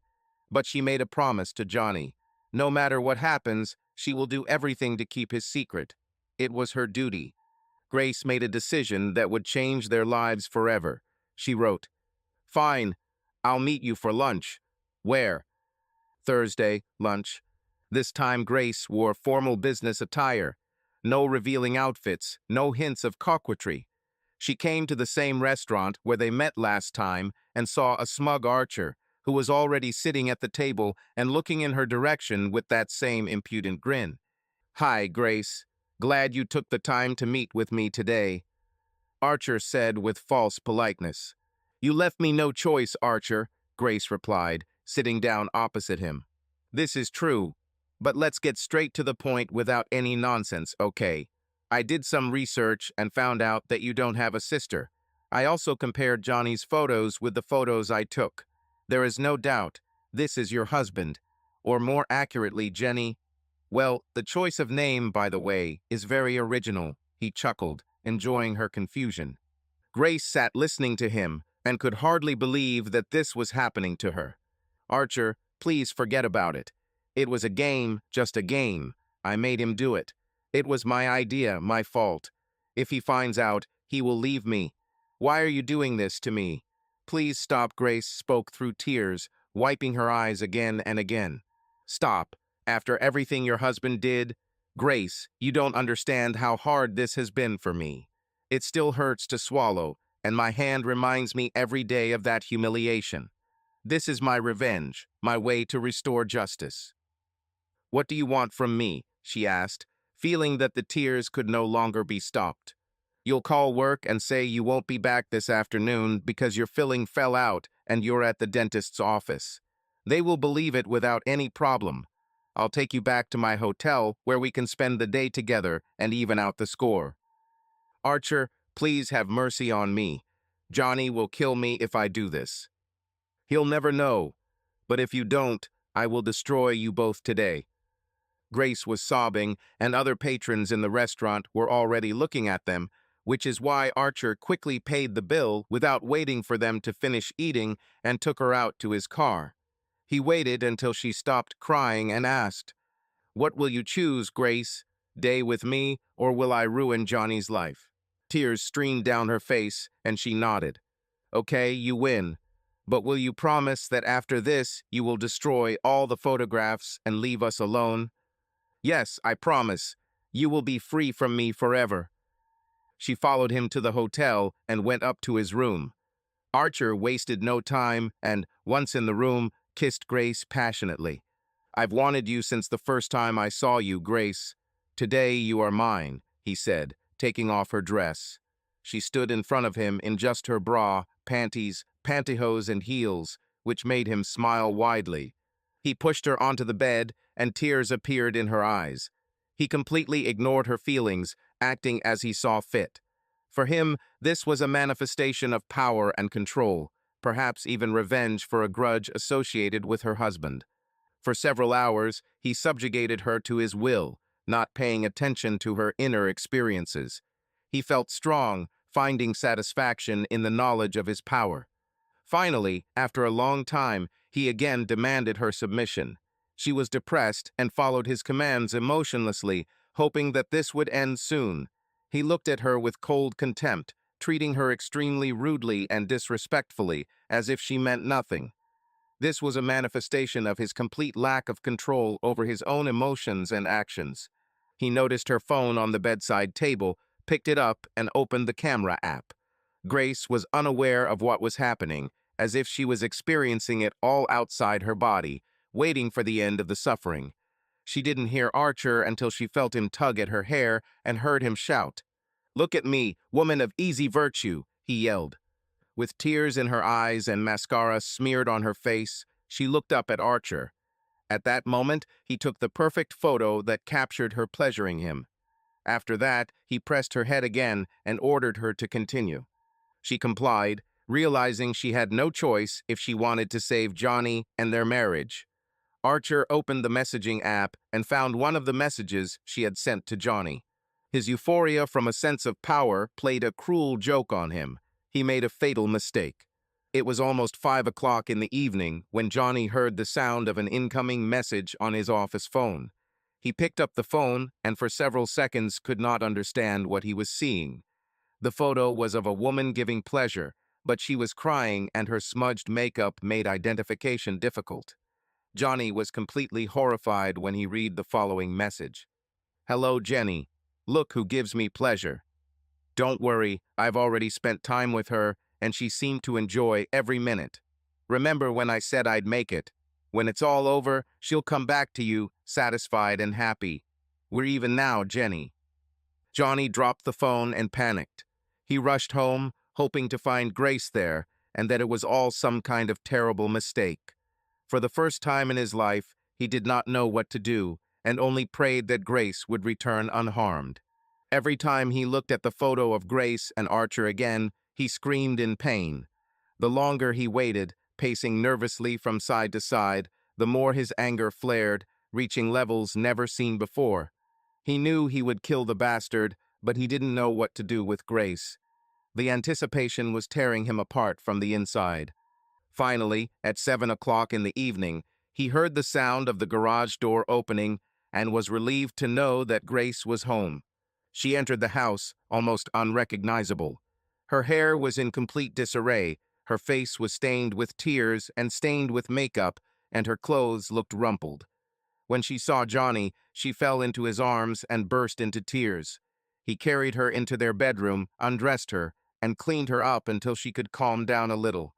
But she made a promise to Johnny. No matter what happens, she will do everything to keep his secret. It was her duty. Grace made a decision that would change their lives forever. She wrote, "Fine, I'll meet you for lunch." "Where?" "Thursday, lunch." This time Grace wore formal business attire. No revealing outfits, no hints of coquetry. She came to the same restaurant where they met last time and saw a smug Archer, who was already sitting at the table and looking in her direction with that same impudent grin. "Hi, Grace. Glad you took the time to meet with me today," Archer said with false politeness. "You left me no choice, Archer," Grace replied, sitting down opposite him. "This is true, but let's get straight to the point without any nonsense, okay? I did some research and found out that you don't have a sister. I also compared Johnny's photos with the photos I took. There is no doubt this is your husband, or more accurately, Jenny. Well, the choice of name, by the way, is very original," he chuckled, enjoying her confusion. Grace sat listening to him and could hardly believe that this was happening to her. "Archer, please forget about it. It was a game, just a game. I made him do it. It was my idea, my fault. If he finds out, he will leave me. Why are you doing this to me? Please stop," Grace spoke through tears, wiping her eyes again and again. "Stop. After everything your husband did? Grace, you don't understand how hard this has been for me. It still hurts to swallow, and my hand reminds me every day of that humiliation. This is my revenge, my way to restore justice." "What do you want from me?" she asked, feeling that the tears could no longer be stopped. "You'll call work and say you won't be back this afternoon because your filling fell out and you're at the dentist's office. They will believe it without any problem. I'll take you back to my hotel where we can spend the day together and even out the score." "Archer, please have mercy on me. Johnny will kill me if I do this. He'll never know, but if you don't, I will destroy you both today. Grace was sobbing, and other patrons in the restaurant were already looking at them, which is why Archer quickly paid the bill without waiting for them to finish eating and took her out to his car. He waited until she stopped crying and asked, "What will you choose, Grace? Day with me, or will I ruin Johnny's life?" Tears streamed down her face, and she nodded. "Okay, you win. But will you promise that after this, you will destroy all the photographs and leave us alone?" "Yes, I promise. You will be free from me forever." She followed him to the hotel and went up to his room. Archer wasted no time and, once in the room, kissed Grace passionately. "I've wanted you since the first time I saw you, Grace. Today you are mine," he said, taking off her dress. She stood in front of him in just her bra, panties, pantyhose, and heels, which made him smile widely. He pushed her onto the bed, and tears appeared in her eyes. He completely ignored her feelings, acting as he saw fit. For him, this was a manifestation of power and control, perhaps even revenge for a grudge associated with her husband. For several hours, he subjugated her to his will, not paying attention to her inner experiences. He felt strong, finding satisfaction in the knowledge of his power. Finally, after a long time, he again demanded her submission. She was depressed and followed his commands emotionlessly, hoping that this would end soon. He looked at her with cold contempt, treating her extremely rudely and disrespectfully, as if she meant nothing. This was a manifestation of his complete lack of control over his own emotions and actions. He noticed her phone on the bedside table, picked it up, and opened the camera app. Grace was unaware of what was happening, as if she was experiencing it all outside her body, waiting for the end of the suffering. She didn't hear Archer until she felt him tug at her hair and heard him shout, "Look at me, woman of easy virtue," he yelled. With tears in her eyes and mascara smeared on her face, she looked up at Archer. At that moment, he took the perfect photo that captured her pleasuring him. After that, he pressed her head again and ordered her to continue. She complied, realizing she had no choice if she wanted to save Johnny and their marriage. Archer opened the messaging app and found one of the messages she had sent to Johnny. His euphoria from a sense of power played a cruel joke on him. He made a fatal mistake. It was almost 5 o'clock in the evening when Johnny heard the sound of an incoming message on his office phone. He picked up the phone and for several seconds could not understand what he was seeing. The photo was of a woman giving pleasure, but she was crying and her smudged makeup made identification difficult. Johnny was completely horrified when he read the following message. "Hello, Jenny. Look who gives me pleasure. Don't worry, I've already spent time with her, and she seemed to enjoy every minute. Remember when I said I'd make it? When it's all over, she'll come back to you, satisfied and happy. We're even now, Jenny." Johnny dropped the phone and panicked. He rushed home, hoping to find Grace there, and that it was all some kind of terrible mistake. For the first time in his life, he did not know what to do, and only prayed that Grace would return unharmed. Every time he looked at the photo of Grace and Archer again, he screamed in pain. The longer he waited, pacing nervously from side to side, the more his anger flared, reaching levels never seen before. He knew he would kill the bastard, but he didn't know what to do with Grace. The anticipation was tearing him apart from the inside. Finally, at 7 o'clock in the evening, he heard the sound of the garage door opening and was relieved to know that Grace was home. She entered the house, almost unrecognizable. Her hair was in complete disarray, her face was stained with tears and stained with makeup, and her clothes looked rumpled. When she saw Johnny, she fell into his arms and burst into tears. He carried her into their bedroom, undressed her, and cleaned her up until she could calm down a little.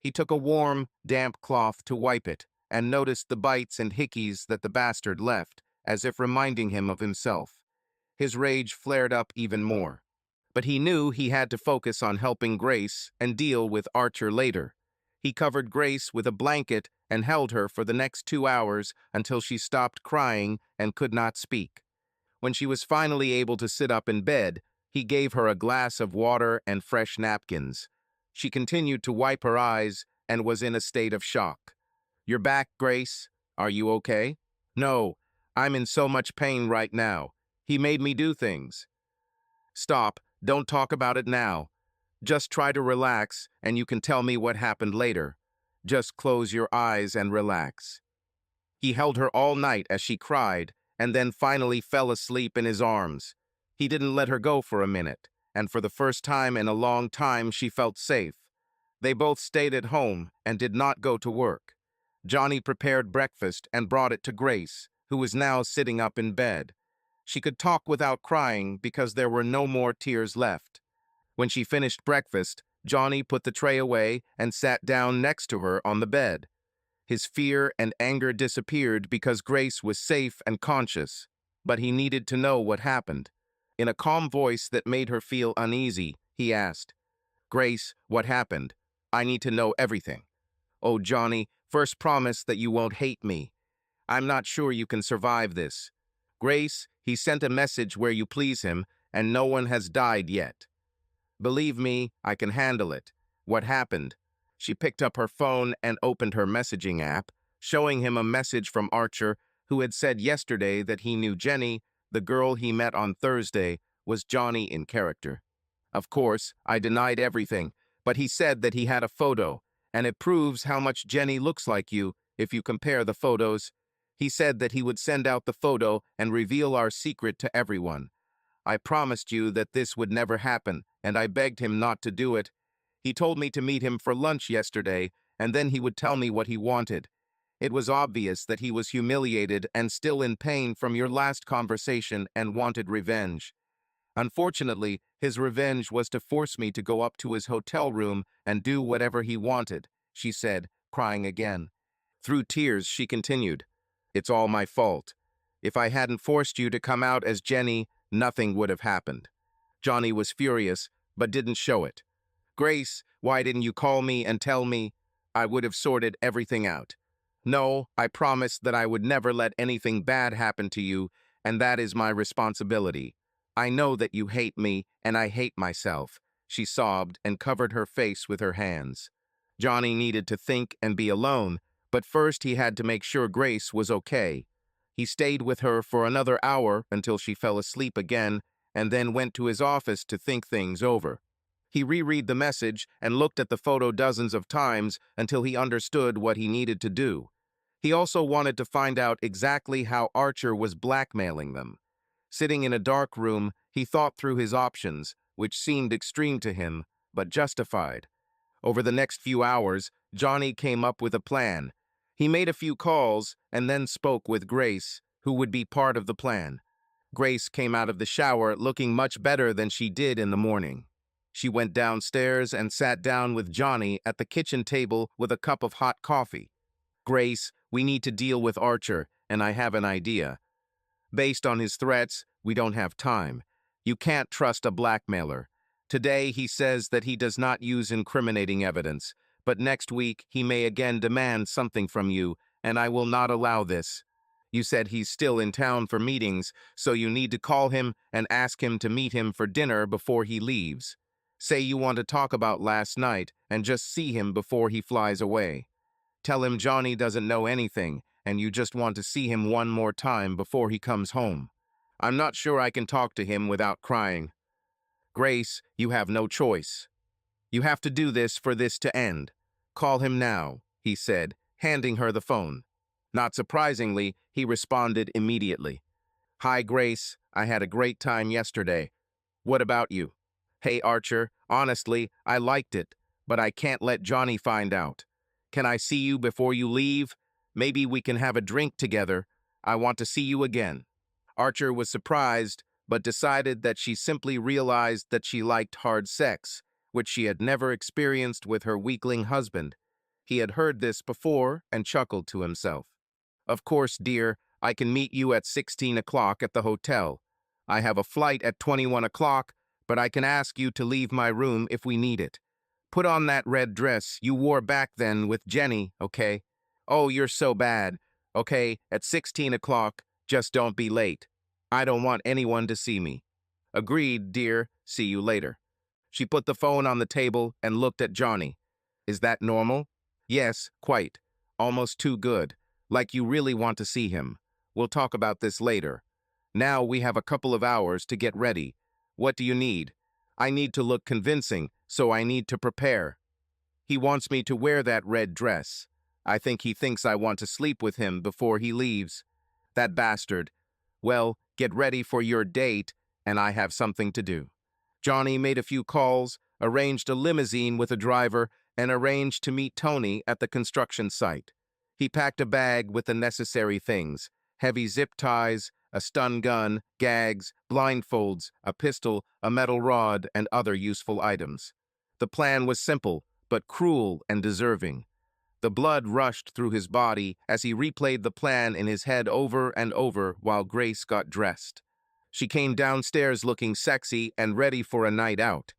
He took a warm, damp cloth to wipe it, and noticed the bites and hickeys that the bastard left, as if reminding him of himself. His rage flared up even more. But he knew he had to focus on helping Grace and deal with Archer later. He covered Grace with a blanket and held her for the next 2 hours until she stopped crying and could not speak. When she was finally able to sit up in bed, he gave her a glass of water and fresh napkins. She continued to wipe her eyes and was in a state of shock. "You're back, Grace. Are you okay?" "No, I'm in so much pain right now. He made me do things." "Stop, don't talk about it now. Just try to relax and you can tell me what happened later. Just close your eyes and relax." He held her all night as she cried, and then finally fell asleep in his arms. He didn't let her go for a minute, and for the first time in a long time she felt safe. They both stayed at home and did not go to work. Johnny prepared breakfast and brought it to Grace, who was now sitting up in bed. She could talk without crying because there were no more tears left. When she finished breakfast, Johnny put the tray away and sat down next to her on the bed. His fear and anger disappeared because Grace was safe and conscious, but he needed to know what happened. In a calm voice that made her feel uneasy, he asked, "Grace, what happened? I need to know everything." "Oh, Johnny, first promise that you won't hate me. I'm not sure you can survive this." "Grace, he sent a message where you please him, and no one has died yet. Believe me, I can handle it. What happened?" She picked up her phone and opened her messaging app, showing him a message from Archer, who had said yesterday that he knew Jenny, the girl he met on Thursday, was Johnny in character. Of course, I denied everything, but he said that he had a photo, and it proves how much Jenny looks like you if you compare the photos. He said that he would send out the photo and reveal our secret to everyone. I promised you that this would never happen, and I begged him not to do it. He told me to meet him for lunch yesterday, and then he would tell me what he wanted. It was obvious that he was humiliated and still in pain from your last conversation and wanted revenge. Unfortunately, his revenge was to force me to go up to his hotel room and do whatever he wanted," she said, crying again. Through tears, she continued, "It's all my fault. If I hadn't forced you to come out as Jenny, nothing would have happened." Johnny was furious, but didn't show it. "Grace, why didn't you call me and tell me? I would have sorted everything out." "No, I promised that I would never let anything bad happen to you, and that is my responsibility. I know that you hate me, and I hate myself," she sobbed and covered her face with her hands. Johnny needed to think and be alone, but first he had to make sure Grace was okay. He stayed with her for another hour until she fell asleep again, and then went to his office to think things over. He reread the message and looked at the photo dozens of times until he understood what he needed to do. He also wanted to find out exactly how Archer was blackmailing them. Sitting in a dark room, he thought through his options, which seemed extreme to him, but justified. Over the next few hours, Johnny came up with a plan. He made a few calls and then spoke with Grace, who would be part of the plan. Grace came out of the shower looking much better than she did in the morning. She went downstairs and sat down with Johnny at the kitchen table with a cup of hot coffee. "Grace, we need to deal with Archer, and I have an idea. Based on his threats, we don't have time. You can't trust a blackmailer. Today he says that he does not use incriminating evidence, but next week he may again demand something from you, and I will not allow this. You said he's still in town for meetings, so you need to call him and ask him to meet him for dinner before he leaves. Say you want to talk about last night and just see him before he flies away. Tell him Johnny doesn't know anything, and you just want to see him one more time before he comes home. I'm not sure I can talk to him without crying. Grace, you have no choice. You have to do this for this to end. Call him now," he said, handing her the phone. Not surprisingly, he responded immediately. "Hi, Grace. I had a great time yesterday. What about you?" "Hey, Archer. Honestly, I liked it, but I can't let Johnny find out. Can I see you before you leave? Maybe we can have a drink together. I want to see you again." Archer was surprised, but decided that she simply realized that she liked hard sex, which she had never experienced with her weakling husband. He had heard this before and chuckled to himself. "Of course, dear, I can meet you at 16 o'clock at the hotel. I have a flight at 21 o'clock, but I can ask you to leave my room if we need it. Put on that red dress you wore back then with Jenny, okay? Oh, you're so bad. Okay, at 16 o'clock, just don't be late. I don't want anyone to see me." "Agreed, dear. See you later." She put the phone on the table and looked at Johnny. Is that normal? Yes, quite. Almost too good. Like you really want to see him. We'll talk about this later. Now we have a couple of hours to get ready. What do you need? I need to look convincing, so I need to prepare. He wants me to wear that red dress. I think he thinks I want to sleep with him before he leaves. That bastard. Well, get ready for your date, and I have something to do. Johnny made a few calls, arranged a limousine with a driver, and arranged to meet Tony at the construction site. He packed a bag with the necessary things: heavy zip ties, a stun gun, gags, blindfolds, a pistol, a metal rod, and other useful items. The plan was simple, but cruel and deserving. The blood rushed through his body as he replayed the plan in his head over and over while Grace got dressed. She came downstairs looking sexy and ready for a night out.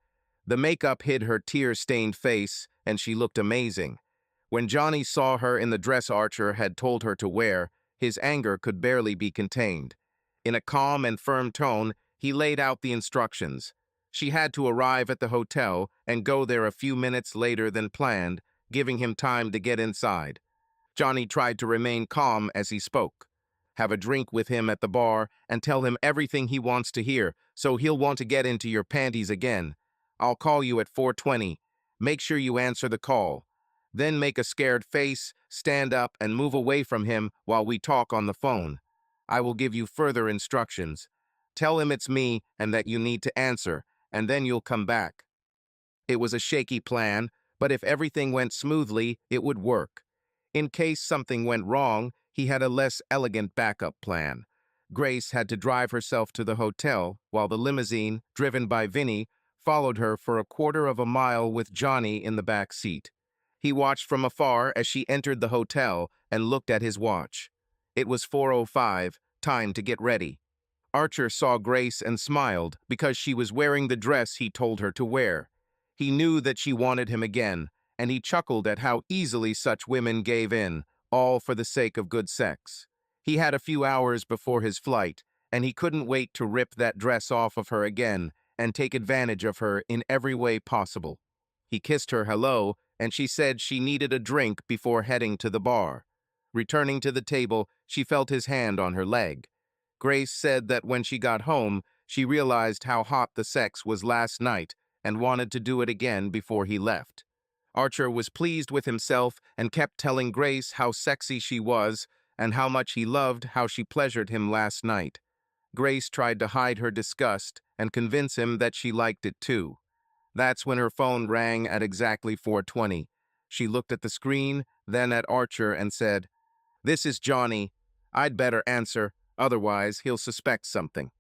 The makeup hid her tear-stained face, and she looked amazing. When Johnny saw her in the dress Archer had told her to wear, his anger could barely be contained. In a calm and firm tone, he laid out the instructions. She had to arrive at the hotel and go there a few minutes later than planned, giving him time to get inside. Johnny tried to remain calm as he spoke. Have a drink with him at the bar and tell him everything he wants to hear, so he'll want to get into your panties again. I'll call you at 4:20. Make sure you answer the call. Then make a scared face, stand up, and move away from him while we talk on the phone. I will give you further instructions. Tell him it's me and that you need to answer, and then you'll come back. It was a shaky plan, but if everything went smoothly, it would work. In case something went wrong, he had a less elegant backup plan. Grace had to drive herself to the hotel, while the limousine, driven by Vinny, followed her for a quarter of a mile with Johnny in the back seat. He watched from afar as she entered the hotel and looked at his watch. It was 4:05, time to get ready. Archer saw Grace and smiled because she was wearing the dress he told her to wear. He knew that she wanted him again, and he chuckled at how easily such women gave in, all for the sake of good sex. He had a few hours before his flight, and he couldn't wait to rip that dress off of her again and take advantage of her in every way possible. He kissed her hello, and she said she needed a drink before heading to the bar. Returning to the table, she felt his hand on her leg. Grace said that when she got home, she realized how hot the sex was last night and wanted to do it again before he left. Archer was pleased with himself and kept telling Grace how sexy she was and how much he loved how she pleasured him last night. Grace tried to hide her disgust and convince him that she liked it too. That's when her phone rang at exactly 4:20. She looked at the screen, then at Archer and said, "This is Johnny. I'd better answer, otherwise he'll suspect something."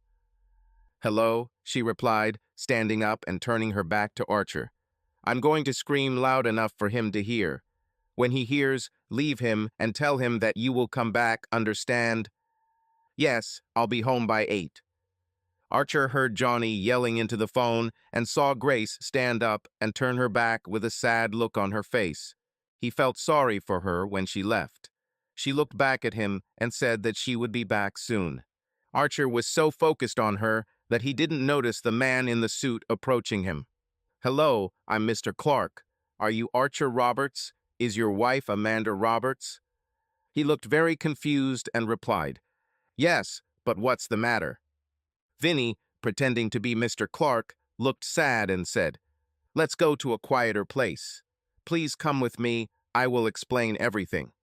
"Hello," she replied, standing up and turning her back to Archer. "I'm going to scream loud enough for him to hear. When he hears, leave him and tell him that you will come back, understand?" "Yes, I'll be home by 8. Archer heard Johnny yelling into the phone and saw Grace stand up and turn her back with a sad look on her face. He felt sorry for her when she left. She looked back at him and said that she would be back soon. Archer was so focused on her that he didn't notice the man in the suit approaching him. "Hello, I'm Mr. Clark. Are you Archer Roberts? Is your wife Amanda Roberts?" He looked very confused and replied, "Yes, but what's the matter?" Vinny, pretending to be Mr. Clark, looked sad and said, "Let's go to a quieter place. Please come with me. I will explain everything."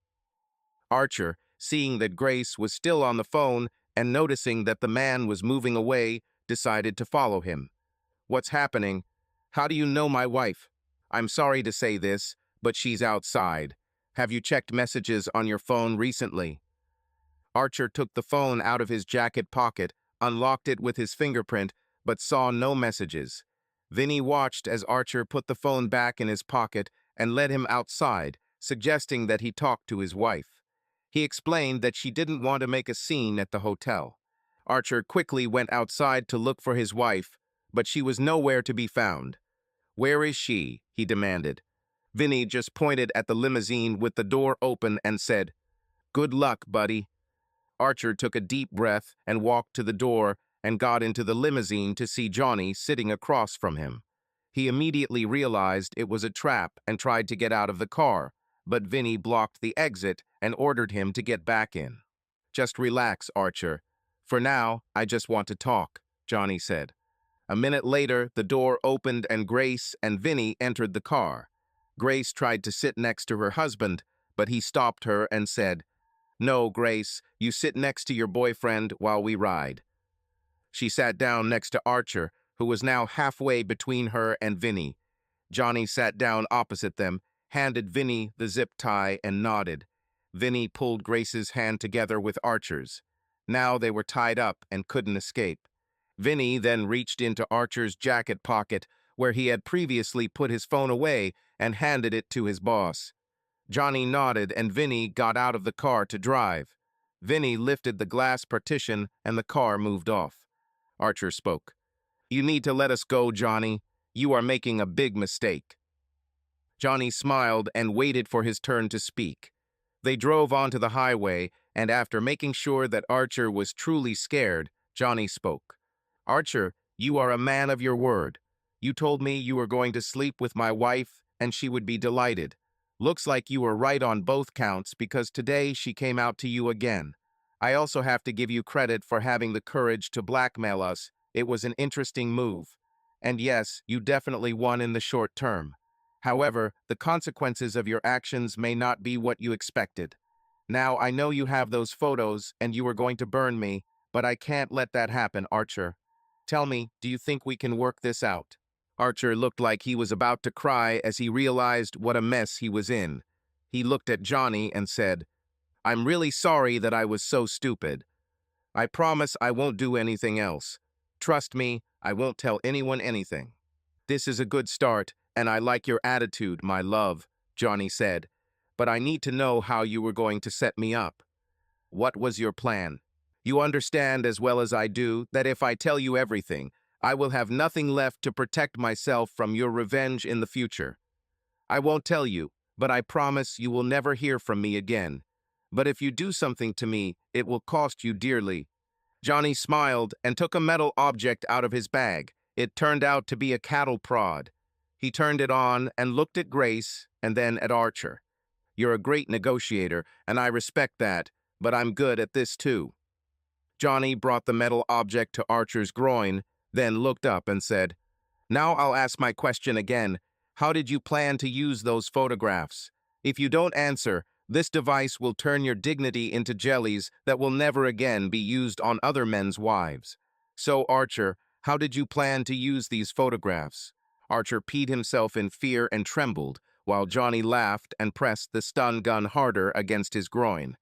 Archer, seeing that Grace was still on the phone and noticing that the man was moving away, decided to follow him. "What's happening? How do you know my wife? I'm sorry to say this, but she's outside. Have you checked messages on your phone recently?" Archer took the phone out of his jacket pocket, unlocked it with his fingerprint, but saw no messages. Vinny watched as Archer put the phone back in his pocket and led him outside, suggesting that he talk to his wife. He explained that she didn't want to make a scene at the hotel. Archer quickly went outside to look for his wife, but she was nowhere to be found. "Where is she?" he demanded. Vinny just pointed at the limousine with the door open and said, "Good luck, buddy." Archer took a deep breath and walked to the door and got into the limousine to see Johnny sitting across from him. He immediately realized it was a trap and tried to get out of the car, but Vinny blocked the exit and ordered him to get back in. "Just relax, Archer. For now, I just want to talk," Johnny said. A minute later, the door opened and Grace and Vinny entered the car. Grace tried to sit next to her husband, but he stopped her and said, "No, Grace, you sit next to your boyfriend while we ride." She sat down next to Archer, who was now halfway between her and Vinny. Johnny sat down opposite them, handed Vinny the zip tie and nodded. Vinny pulled Grace's hand together with Archer's. Now they were tied up and couldn't escape. Vinny then reached into Archer's jacket pocket, where he had previously put his phone away, and handed it to his boss. Johnny nodded and Vinny got out of the car to drive. Vinny lifted the glass partition and the car moved off. Archer spoke. "You need to let us go, Johnny. You are making a big mistake." Johnny smiled and waited for his turn to speak. They drove onto the highway, and after making sure that Archer was truly scared, Johnny spoke. "Archer, you are a man of your word. You told me you were going to sleep with my wife, and she would be delighted. Looks like you were right on both counts because today she came out to you again. I also have to give you credit for having the courage to blackmail us. It was an interesting move. And yes, you definitely won in the short term. However, the consequences of your actions may not be what you expected. Now, I know you have those photos and you were going to burn me, but I can't let that happen, Archer. Tell me, do you think we can work this out?" Archer looked like he was about to cry as he realized what a mess he was in. He looked at Johnny and said, "I'm really sorry that I was so stupid. I promise I won't do anything else. Trust me, I won't tell anyone anything." "This is a good start, and I like your attitude, my love," Johnny said. "But I need to know how you were going to set me up. What was your plan? You understand as well as I do that if I tell you everything, I will have nothing left to protect myself from your revenge in the future. I won't tell you, but I promise you will never hear from me again. But if you do something to me, it will cost you dearly." Johnny smiled and took a metal object out of his bag. It turned out to be a cattle prod. He turned it on and looked at Grace and then at Archer. "You're a great negotiator, and I respect that, but I'm good at this too." Johnny brought the metal object to Archer's groin, then looked up and said, "Now I'll ask my question again. How did you plan to use those photographs? If you don't answer, this device will turn your dignity into jellies that will never again be used on other men's wives. So, Archer, how did you plan to use these photographs?" Archer peed himself in fear and trembled, while Johnny laughed and pressed the stun gun harder against his groin.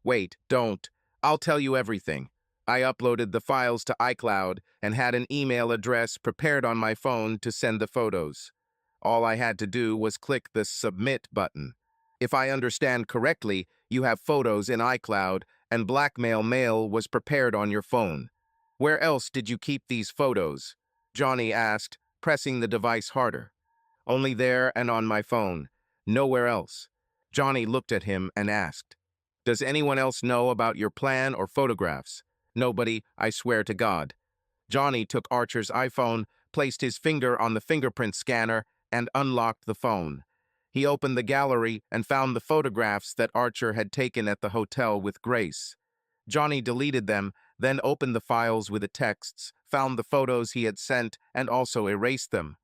"Wait, don't. I'll tell you everything. I uploaded the files to iCloud and had an email address prepared on my phone to send the photos. All I had to do was click the Submit button. If I understand correctly, you have photos in iCloud and blackmail mail was prepared on your phone. Where else did you keep these photos?" Johnny asked, pressing the device harder. "Only there and on my phone. Nowhere else." Johnny looked at him and asked, "Does anyone else know about your plan or photographs?" "Nobody, I swear to God." Johnny took Archer's iPhone, placed his finger on the fingerprint scanner, and unlocked the phone. He opened the gallery and found the photographs that Archer had taken at the hotel with Grace. Johnny deleted them, then opened the files with the texts, found the photos he had sent, and also erased them.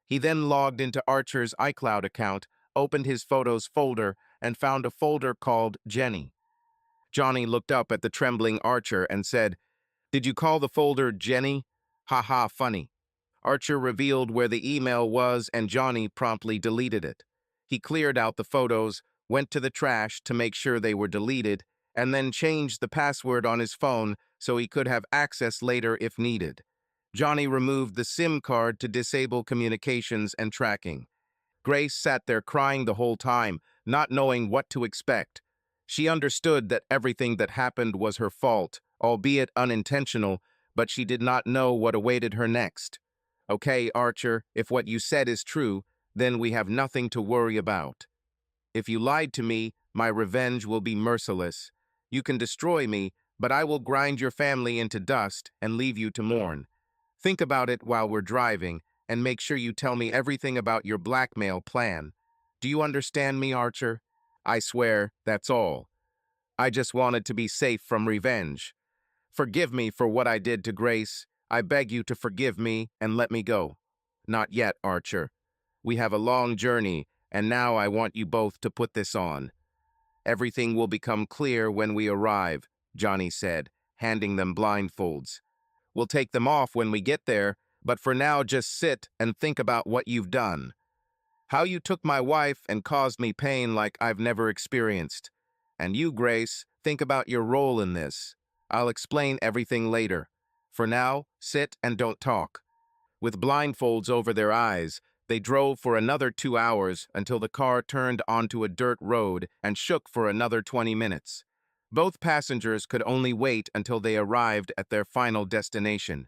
He then logged into Archer's iCloud account, opened his photos folder, and found a folder called Jenny. Johnny looked up at the trembling Archer and said, "Did you call the folder Jenny? Ha ha, funny." Archer revealed where the email was and Johnny promptly deleted it. He cleared out the photos, went to the trash to make sure they were deleted, and then changed the password on his phone so he could have access later if needed. Johnny removed the SIM card to disable communications and tracking. Grace sat there crying the whole time, not knowing what to expect. She understood that everything that happened was her fault, albeit unintentional, but she did not know what awaited her next. "Okay, Archer, if what you said is true, then we have nothing to worry about. If you lied to me, my revenge will be merciless. You can destroy me, but I will grind your family into dust and leave you to mourn. Think about it while we're driving, and make sure you tell me everything about your blackmail plan. Do you understand me, Archer? I swear, that's all. I just wanted to be safe from revenge. Forgive me for what I did to Grace. I beg you to forgive me and let me go. Not yet, Archer. We have a long journey, and now I want you both to put this on. Everything will become clear when we arrive, Johnny said, handing them blindfolds. We'll take them off when we get there, but for now just sit and think about what you've done. How you took my wife and caused me pain like I've never experienced. And you, Grace, think about your role in this. I'll explain everything later. For now, sit and don't talk. With blindfolds over their eyes, they drove for another 2 hours until the car turned onto a dirt road and shook for another 20 minutes. Both passengers could only wait until they arrived at their final destination.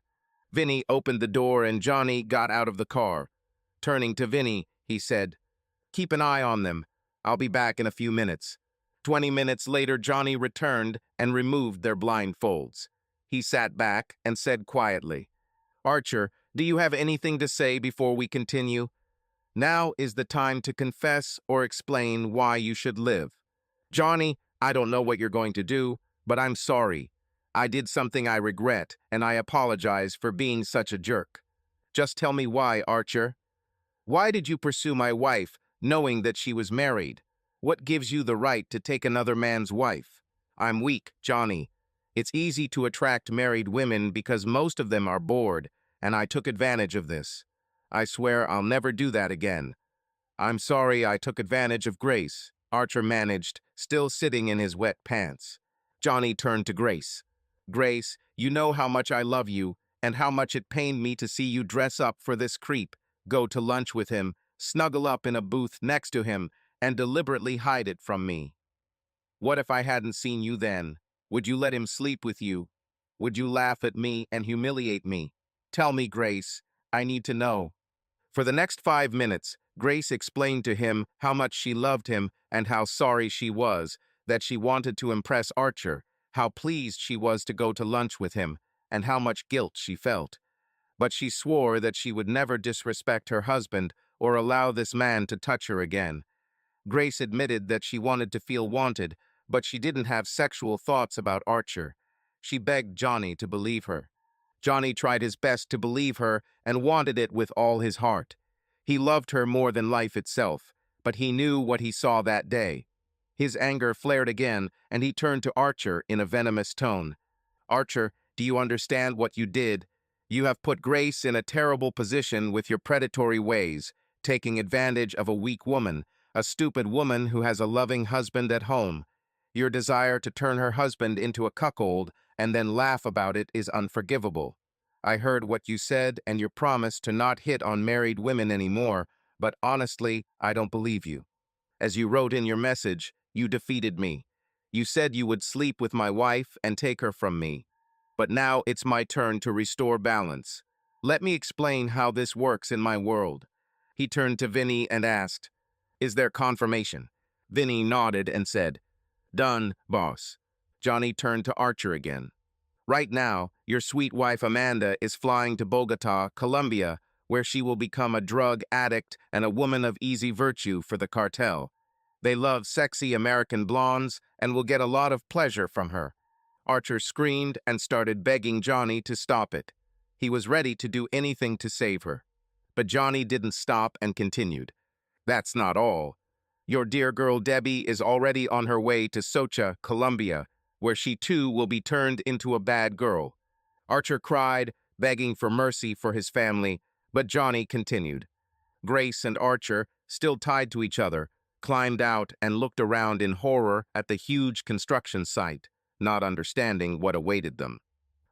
Vinny opened the door and Johnny got out of the car. Turning to Vinny, he said, "Keep an eye on them. I'll be back in a few minutes." 20 minutes later, Johnny returned and removed their blindfolds. He sat back and said quietly, "Archer, do you have anything to say before we continue? Now is the time to confess or explain why you should live." "Johnny, I don't know what you're going to do, but I'm sorry. I did something I regret, and I apologize for being such a jerk." "Just tell me why, Archer. Why did you pursue my wife, knowing that she was married? What gives you the right to take another man's wife?" "I'm weak, Johnny. It's easy to attract married women because most of them are bored, and I took advantage of this. I swear I'll never do that again." "I'm sorry I took advantage of Grace," Archer managed, still sitting in his wet pants. Johnny turned to Grace. "Grace, you know how much I love you, and how much it pained me to see you dress up for this creep, go to lunch with him, snuggle up in a booth next to him, and deliberately hide it from me. What if I hadn't seen you then? Would you let him sleep with you? Would you laugh at me and humiliate me? Tell me, Grace. I need to know." For the next 5 minutes, Grace explained to him how much she loved him and how sorry she was, that she wanted to impress Archer, how pleased she was to go to lunch with him, and how much guilt she felt. But she swore that she would never disrespect her husband or allow this man to touch her again. Grace admitted that she wanted to feel wanted, but she didn't have sexual thoughts about Archer. She begged Johnny to believe her. Johnny tried his best to believe her and wanted it with all his heart. He loved her more than life itself, but he knew what he saw that day. His anger flared again, and he turned to Archer in a venomous tone. "Archer, do you understand what you did? You have put Grace in a terrible position with your predatory ways, taking advantage of a weak woman, a stupid woman who has a loving husband at home. Your desire to turn her husband into a cuckold and then laugh about it is unforgivable. I heard what you said and your promise to not hit on married women anymore, but honestly, I don't believe you. As you wrote in your message, you defeated me. You said you would sleep with my wife and take her from me. But now it's my turn to restore balance. Let me explain how this works in my world." He turned to Vinny and asked, "Is there confirmation?" Vinny nodded and said, "Done, boss." Johnny turned to Archer again. "Right now, your sweet wife Amanda is flying to Bogota, Colombia, where she will become a drug addict and a woman of easy virtue for the cartel. They love sexy American blondes and will get a lot of pleasure from her." Archer screamed and started begging Johnny to stop it. He was ready to do anything to save her. But Johnny didn't stop and continued. "That's not all. Your dear girl Debbie is already on her way to Socha, Colombia, where she too will be turned into a bad girl." Archer cried, begging for mercy for his family, but Johnny continued. Grace and Archer, still tied to each other, climbed out and looked around in horror at the huge construction site, not understanding what awaited them.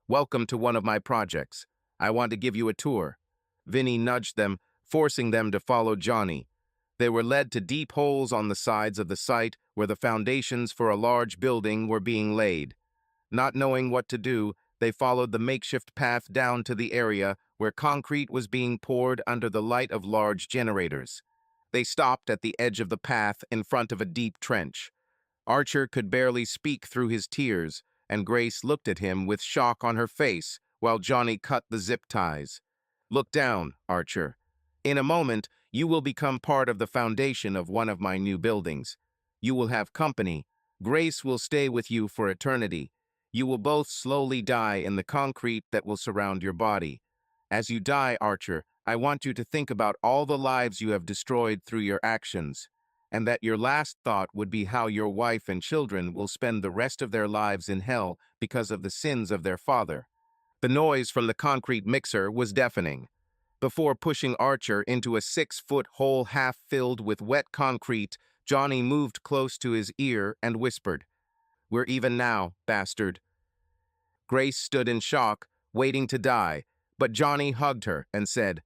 "Welcome to one of my projects. I want to give you a tour." Vinny nudged them, forcing them to follow Johnny. They were led to deep holes on the sides of the site where the foundations for a large building were being laid. Not knowing what to do, they followed the makeshift path down to the area where concrete was being poured under the light of large generators. They stopped at the edge of the path in front of a deep trench. Archer could barely speak through his tears, and Grace looked at him with shock on her face while Johnny cut the zip ties. "Look down, Archer. In a moment, you will become part of the foundation of one of my new buildings. You will have company. Grace will stay with you for eternity. You will both slowly die in the concrete that will surround your body. As you die, Archer, I want you to think about all the lives you have destroyed through your actions, and that your last thought would be how your wife and children will spend the rest of their lives in hell because of the sins of their father. The noise from the concrete mixer was deafening. Before pushing Archer into a 6-foot hole half filled with wet concrete, Johnny moved close to his ear and whispered, "We're even now, bastard." Grace stood in shock, waiting to die, but Johnny hugged her and said,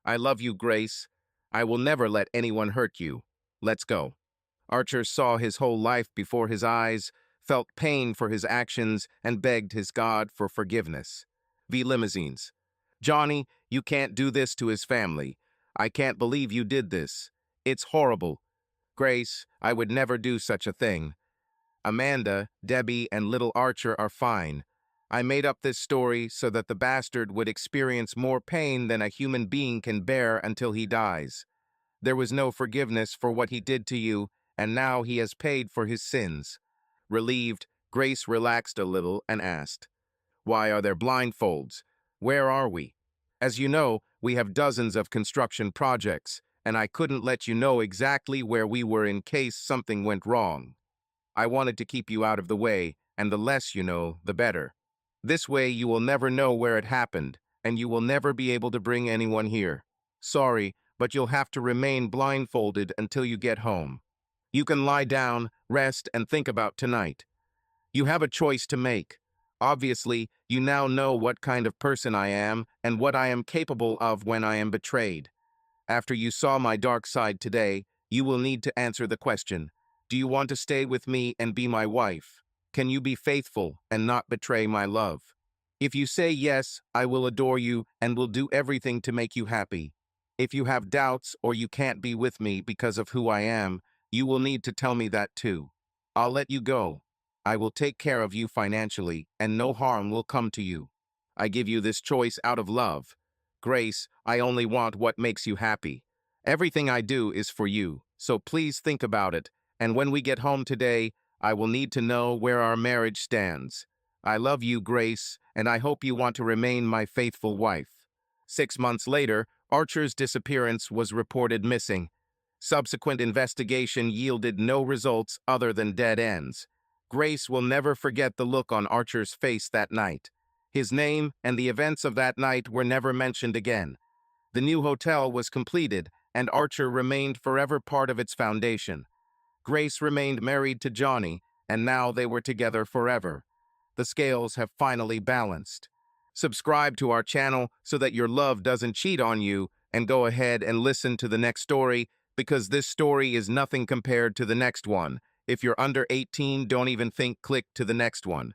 "I love you, Grace. I will never let anyone hurt you. Let's go." Archer saw his whole life before his eyes, felt pain for his actions, and begged his God for forgiveness. V limousines. "Johnny, you can't do this to his family. I can't believe you did this. It's horrible. Grace, I would never do such a thing. Amanda, Debbie, and little Archer are fine. I made up this story so that the bastard would experience more pain than a human being can bear until he dies. There was no forgiveness for what he did to you, and now he has paid for his sins." Relieved, Grace relaxed a little and asked, "Why are there blindfolds? Where are we?" "As you know, we have dozens of construction projects, and I couldn't let you know exactly where we were in case something went wrong. I wanted to keep you out of the way, and the less you know, the better. This way you will never know where it happened, and you will never be able to bring anyone here. Sorry, but you'll have to remain blindfolded until you get home. You can lie down, rest, and think about tonight. You have a choice to make. Obviously, you now know what kind of person I am and what I am capable of when I am betrayed. After you saw my dark side today, you will need to answer the question, do you want to stay with me and be my wife? Can you be faithful and not betray my love? If you say yes, I will adore you and will do everything to make you happy. If you have doubts or you can't be with me because of who I am, you will need to tell me that too. I'll let you go. I will take care of you financially, and no harm will come to you. I give you this choice out of love. Grace, I only want what makes you happy. Everything I do is for you, so please think about it, and when we get home today, I will need to know where our marriage stands. I love you, Grace, and I hope you want to remain my faithful wife." 6 months later, Archer's disappearance was reported missing. Subsequent investigation yielded no results other than dead ends. Grace will never forget the look on Archer's face that night. His name and the events of that night were never mentioned again. The new hotel was completed, and Archer remained forever part of its foundation. Grace remained married to Johnny, and now they were together forever. The scales have finally balanced. Subscribe to our channel so that your love doesn't cheat on you, and go ahead and listen to the next story, because this story is nothing compared to the next one. If you're under 18, don't even think click to the next one.